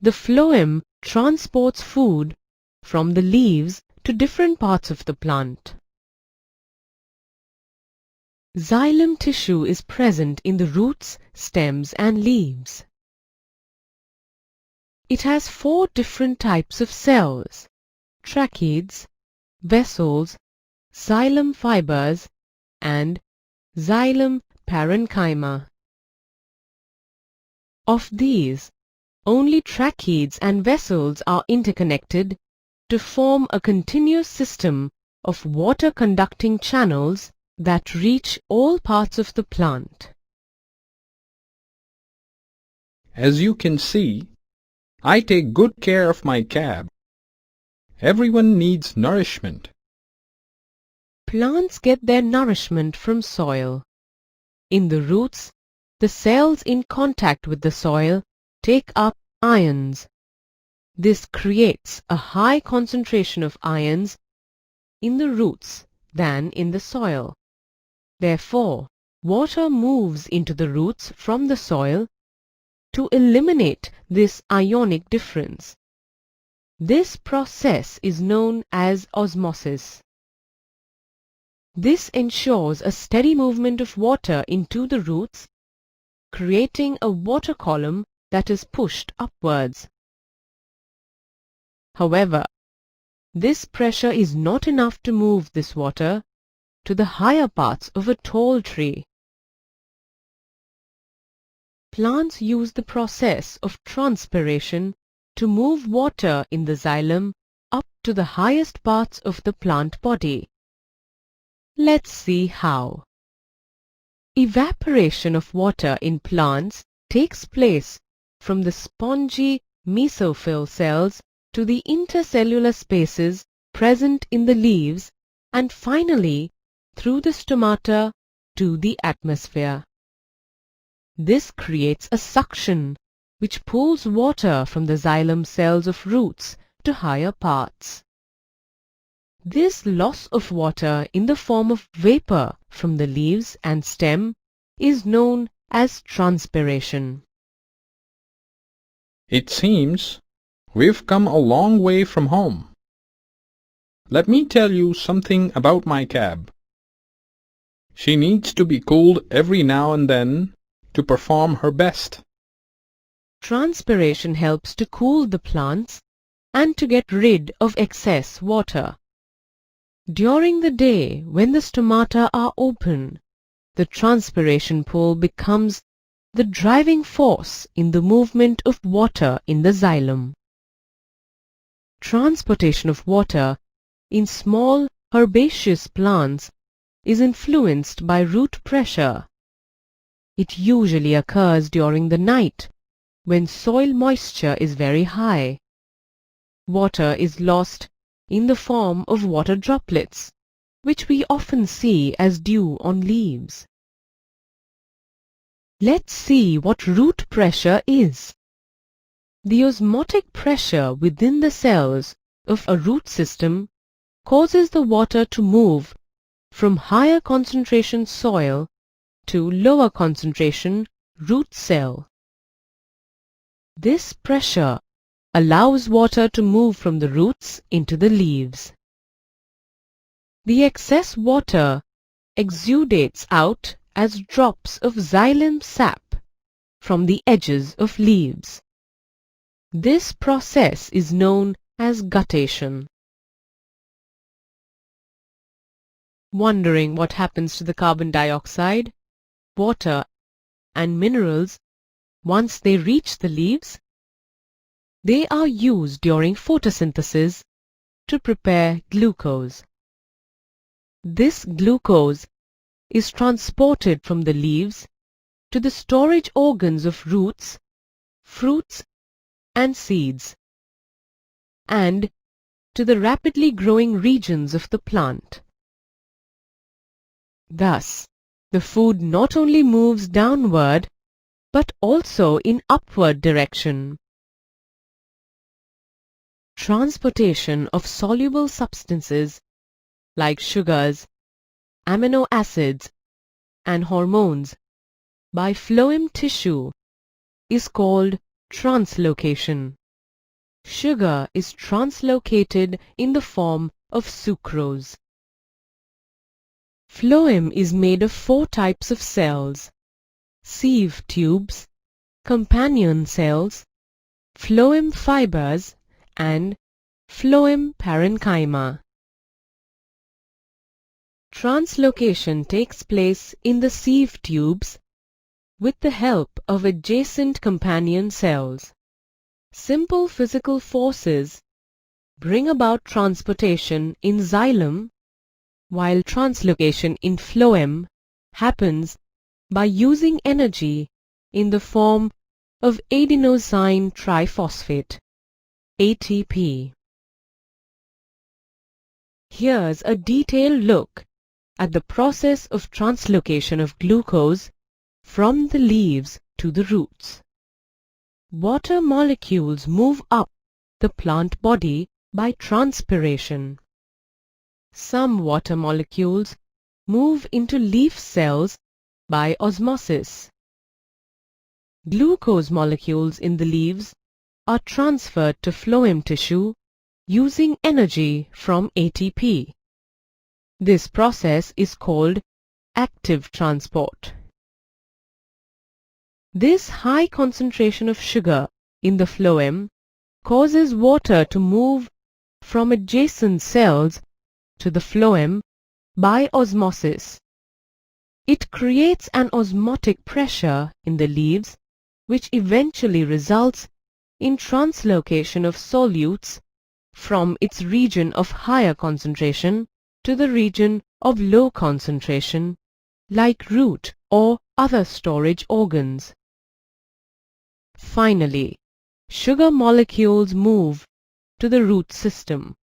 The phloem transports food from the leaves to different parts of the plant. Xylem tissue is present in the roots, stems and leaves. It has 4 different types of cells: tracheids, vessels, xylem fibers, and xylem parenchyma. Of these, only tracheids and vessels are interconnected to form a continuous system of water-conducting channels that reach all parts of the plant. As you can see, I take good care of my cab. Everyone needs nourishment. Plants get their nourishment from soil. In the roots, the cells in contact with the soil take up ions. This creates a high concentration of ions in the roots than in the soil. Therefore, water moves into the roots from the soil to eliminate this ionic difference. This process is known as osmosis. This ensures a steady movement of water into the roots, creating a water column that is pushed upwards. However, this pressure is not enough to move this water to the higher parts of a tall tree. Plants use the process of transpiration to move water in the xylem up to the highest parts of the plant body. Let's see how. Evaporation of water in plants takes place from the spongy mesophyll cells to the intercellular spaces present in the leaves and finally through the stomata to the atmosphere. This creates a suction which pulls water from the xylem cells of roots to higher parts. This loss of water in the form of vapor from the leaves and stem is known as transpiration. It seems we've come a long way from home. Let me tell you something about my cab. She needs to be cooled every now and then to perform her best. Transpiration helps to cool the plants and to get rid of excess water. During the day, when the stomata are open, the transpiration pool becomes the driving force in the movement of water in the xylem. Transportation of water in small herbaceous plants is influenced by root pressure. It usually occurs during the night when soil moisture is very high. Water is lost in the form of water droplets, which we often see as dew on leaves. Let's see what root pressure is. The osmotic pressure within the cells of a root system causes the water to move from higher concentration soil to lower concentration root cell. This pressure allows water to move from the roots into the leaves. The excess water exudates out as drops of xylem sap from the edges of leaves. This process is known as guttation. Wondering what happens to the carbon dioxide, water, and minerals once they reach the leaves? They are used during photosynthesis to prepare glucose. This glucose is transported from the leaves to the storage organs of roots, fruits, and seeds, and to the rapidly growing regions of the plant. Thus, the food not only moves downward, but also in upward direction. Transportation of soluble substances like sugars, amino acids, and hormones by phloem tissue is called translocation. Sugar is translocated in the form of sucrose. Phloem is made of 4 types of cells: sieve tubes, companion cells, phloem fibers, and phloem parenchyma. Translocation takes place in the sieve tubes with the help of adjacent companion cells. Simple physical forces bring about transportation in xylem, while translocation in phloem happens by using energy in the form of adenosine triphosphate, ATP. Here's a detailed look at the process of translocation of glucose from the leaves to the roots. Water molecules move up the plant body by transpiration. Some water molecules move into leaf cells by osmosis. Glucose molecules in the leaves are transferred to phloem tissue using energy from ATP. This process is called active transport. This high concentration of sugar in the phloem causes water to move from adjacent cells to the phloem by osmosis. It creates an osmotic pressure in the leaves, which eventually results in translocation of solutes from its region of higher concentration to the region of low concentration, like root or other storage organs. Finally, sugar molecules move to the root system.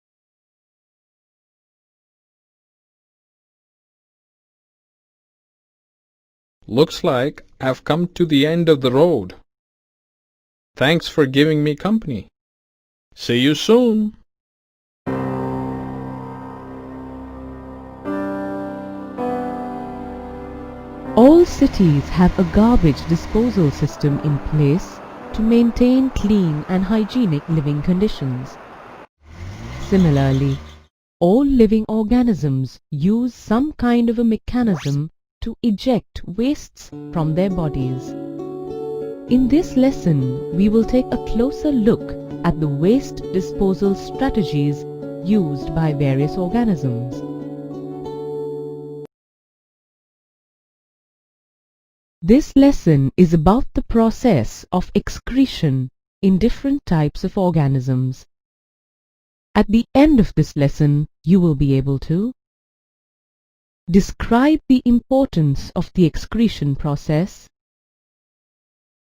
Looks like I've come to the end of the road. Thanks for giving me company. See you soon. All cities have a garbage disposal system in place to maintain clean and hygienic living conditions. Similarly, all living organisms use some kind of a mechanism to eject wastes from their bodies. In this lesson, we will take a closer look at the waste disposal strategies used by various organisms. This lesson is about the process of excretion in different types of organisms. At the end of this lesson, you will be able to describe the importance of the excretion process,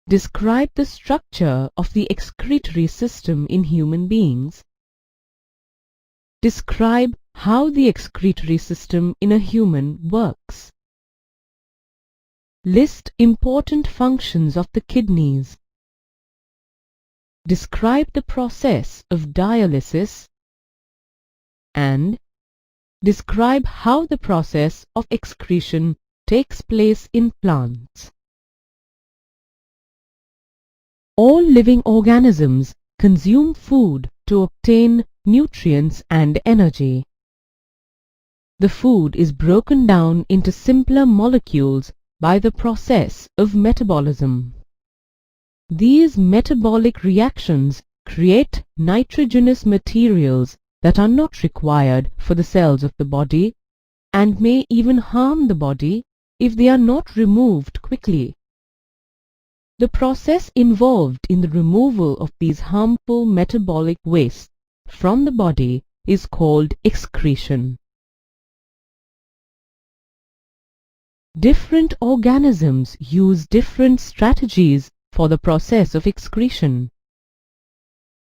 describe the structure of the excretory system in human beings, describe how the excretory system in a human works, list important functions of the kidneys, describe the process of dialysis, and describe how the process of excretion takes place in plants. All living organisms consume food to obtain nutrients and energy. The food is broken down into simpler molecules by the process of metabolism. These metabolic reactions create nitrogenous materials that are not required for the cells of the body and may even harm the body if they are not removed quickly. The process involved in the removal of these harmful metabolic wastes from the body is called excretion. Different organisms use different strategies for the process of excretion.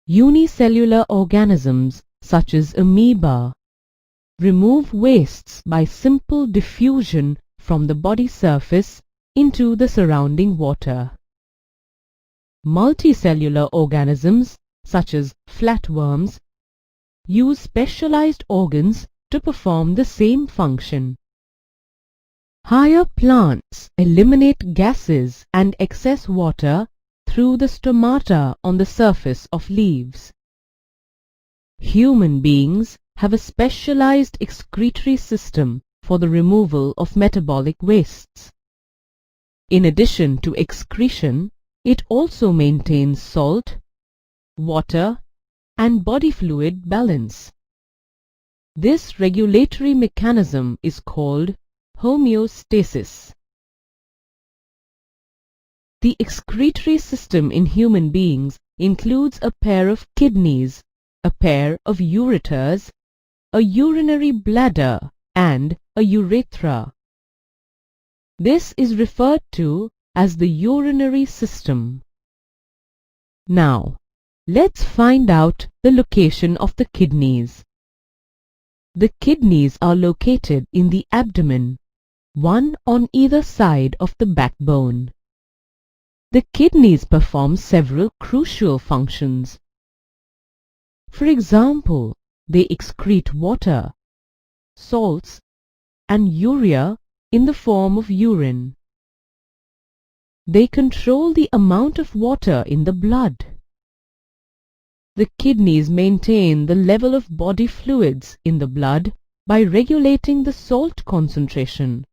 Unicellular organisms such as amoeba remove wastes by simple diffusion from the body surface into the surrounding water. Multicellular organisms such as flatworms use specialized organs to perform the same function. Higher plants eliminate gases and excess water through the stomata on the surface of leaves. Human beings have a specialized excretory system for the removal of metabolic wastes. In addition to excretion, it also maintains salt, water, and body fluid balance. This regulatory mechanism is called homeostasis. The excretory system in human beings includes a pair of kidneys, a pair of ureters, a urinary bladder, and a urethra. This is referred to as the urinary system. Now, let's find out the location of the kidneys. The kidneys are located in the abdomen, one on either side of the backbone. The kidneys perform several crucial functions. For example, they excrete water, salts, and urea in the form of urine. They control the amount of water in the blood. The kidneys maintain the level of body fluids in the blood by regulating the salt concentration.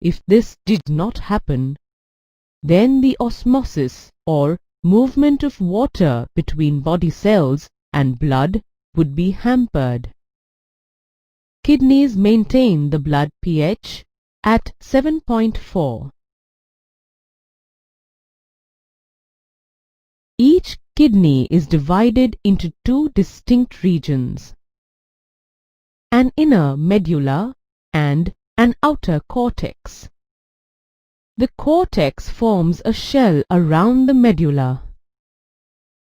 If this did not happen, then the osmosis or movement of water between body cells and blood would be hampered. Kidneys maintain the blood pH at 7.4. Each kidney is divided into two distinct regions, an inner medulla and an outer cortex. The cortex forms a shell around the medulla.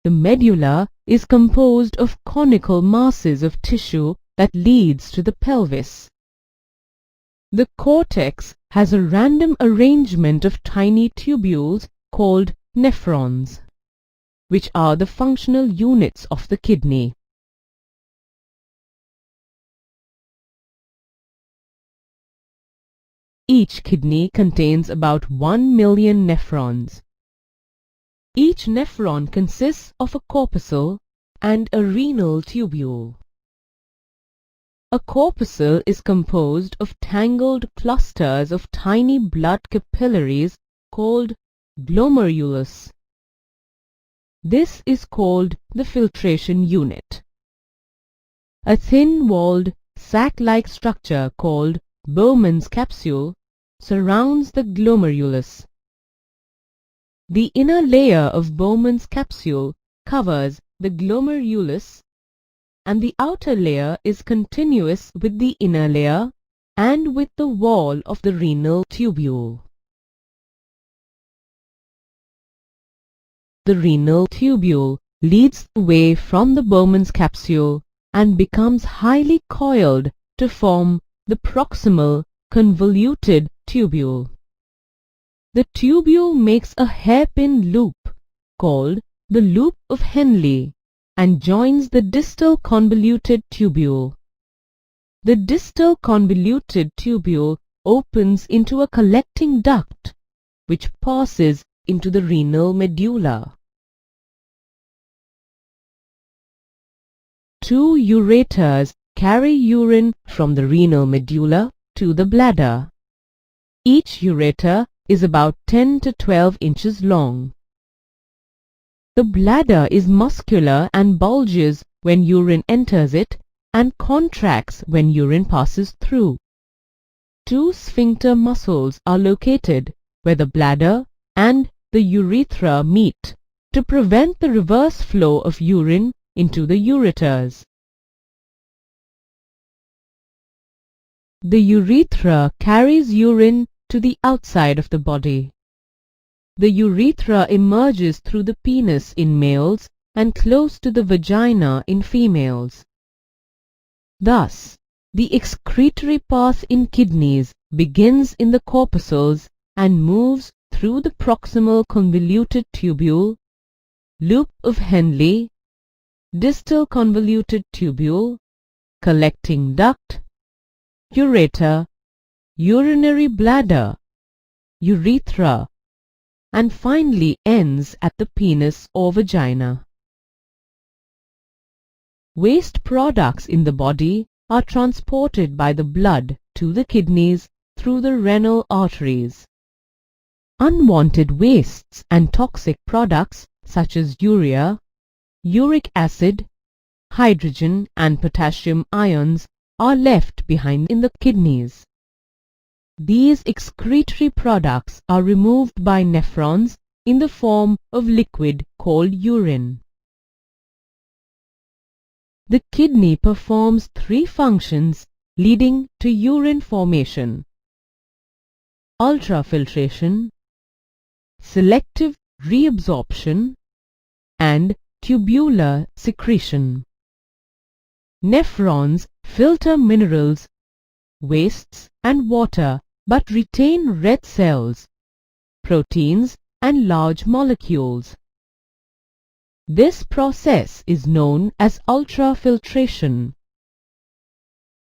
The medulla is composed of conical masses of tissue that leads to the pelvis. The cortex has a random arrangement of tiny tubules called nephrons, which are the functional units of the kidney. Each kidney contains about 1 million nephrons. Each nephron consists of a corpuscle and a renal tubule. A corpuscle is composed of tangled clusters of tiny blood capillaries called glomerulus. This is called the filtration unit. A thin-walled, sac-like structure called Bowman's capsule surrounds the glomerulus. The inner layer of Bowman's capsule covers the glomerulus, and the outer layer is continuous with the inner layer and with the wall of the renal tubule. The renal tubule leads the way from the Bowman's capsule and becomes highly coiled to form the proximal convoluted tubule. The tubule makes a hairpin loop called the loop of Henle and joins the distal convoluted tubule. The distal convoluted tubule opens into a collecting duct which passes into the renal medulla. Two ureters carry urine from the renal medulla to the bladder. Each ureter is about 10 to 12 inches long. The bladder is muscular and bulges when urine enters it and contracts when urine passes through. Two sphincter muscles are located where the bladder and the urethra meet to prevent the reverse flow of urine into the ureters. The urethra carries urine to the outside of the body. The urethra emerges through the penis in males and close to the vagina in females. Thus, the excretory path in kidneys begins in the corpuscles and moves through the proximal convoluted tubule, loop of Henle, distal convoluted tubule, collecting duct, ureter, urinary bladder, urethra, and finally ends at the penis or vagina. Waste products in the body are transported by the blood to the kidneys through the renal arteries. Unwanted wastes and toxic products such as urea, uric acid, hydrogen and potassium ions are left behind in the kidneys. These excretory products are removed by nephrons in the form of liquid called urine. The kidney performs 3 functions leading to urine formation: ultrafiltration, selective reabsorption, and tubular secretion. Nephrons filter minerals, wastes and water but retain red cells, proteins and large molecules. This process is known as ultrafiltration.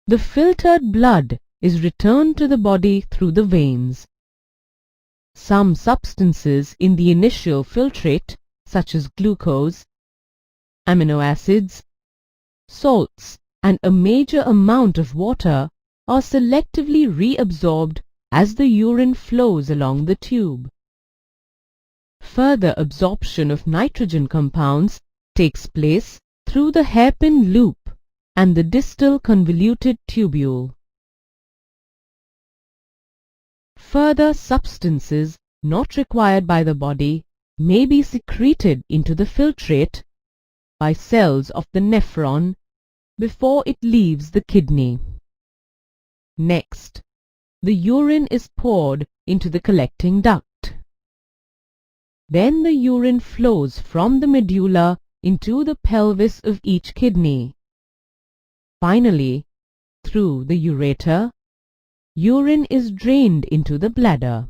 The filtered blood is returned to the body through the veins. Some substances in the initial filtrate, such as glucose, amino acids, salts, and a major amount of water, are selectively reabsorbed as the urine flows along the tube. Further absorption of nitrogen compounds takes place through the hairpin loop and the distal convoluted tubule. Further substances not required by the body may be secreted into the filtrate by cells of the nephron before it leaves the kidney. Next, the urine is poured into the collecting duct. Then the urine flows from the medulla into the pelvis of each kidney. Finally, through the ureter, urine is drained into the bladder.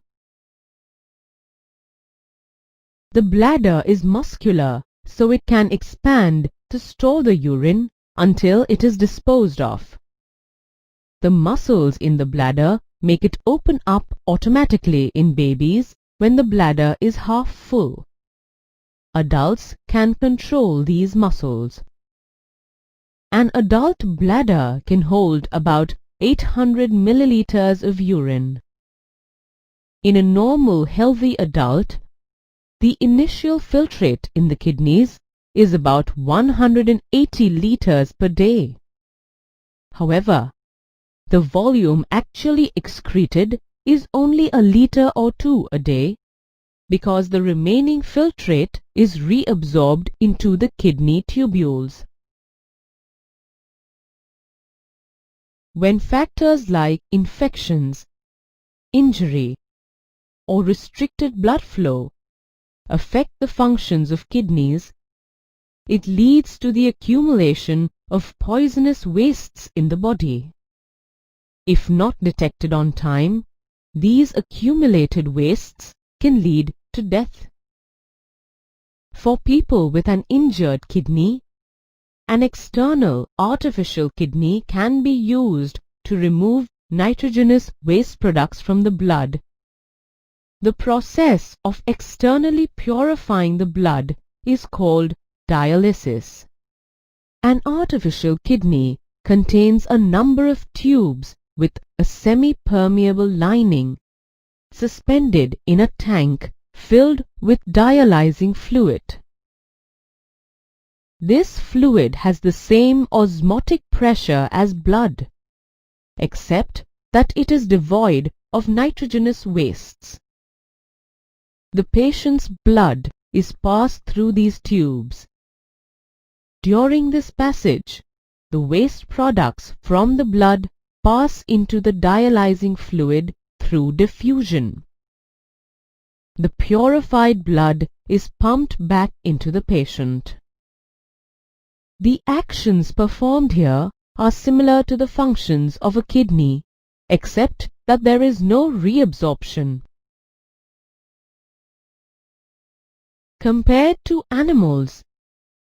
The bladder is muscular, so it can expand to store the urine until it is disposed of. The muscles in the bladder make it open up automatically in babies when the bladder is half full. Adults can control these muscles. An adult bladder can hold about 800 milliliters of urine. In a normal healthy adult, the initial filtrate in the kidneys is about 180 liters per day. However, the volume actually excreted is only a liter or 2 a day because the remaining filtrate is reabsorbed into the kidney tubules. When factors like infections, injury, or restricted blood flow affect the functions of kidneys, it leads to the accumulation of poisonous wastes in the body. If not detected on time, these accumulated wastes can lead to death. For people with an injured kidney, an external artificial kidney can be used to remove nitrogenous waste products from the blood. The process of externally purifying the blood is called dialysis. An artificial kidney contains a number of tubes with a semi-permeable lining suspended in a tank filled with dialyzing fluid. This fluid has the same osmotic pressure as blood, except that it is devoid of nitrogenous wastes. The patient's blood is passed through these tubes. During this passage, the waste products from the blood pass into the dialyzing fluid through diffusion. The purified blood is pumped back into the patient. The actions performed here are similar to the functions of a kidney, except that there is no reabsorption. Compared to animals,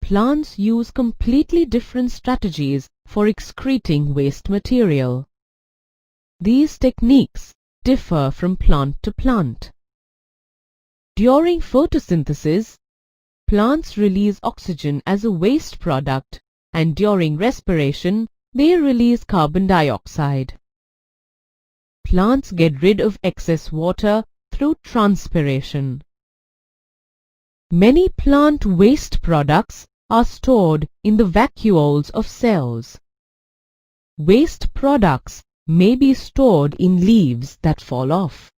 plants use completely different strategies for excreting waste material. These techniques differ from plant to plant. During photosynthesis, plants release oxygen as a waste product, and during respiration, they release carbon dioxide. Plants get rid of excess water through transpiration. Many plant waste products are stored in the vacuoles of cells. Waste products may be stored in leaves that fall off.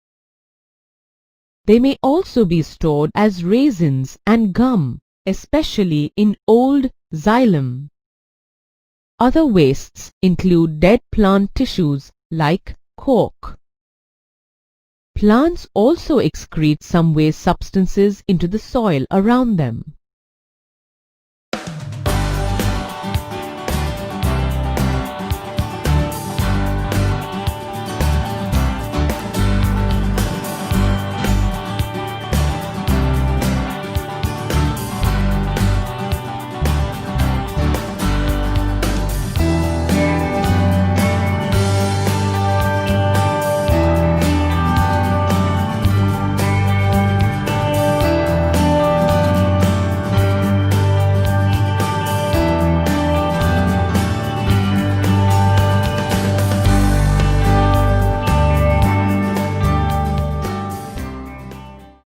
They may also be stored as resins and gum, especially in old xylem. Other wastes include dead plant tissues like cork. Plants also excrete some waste substances into the soil around them.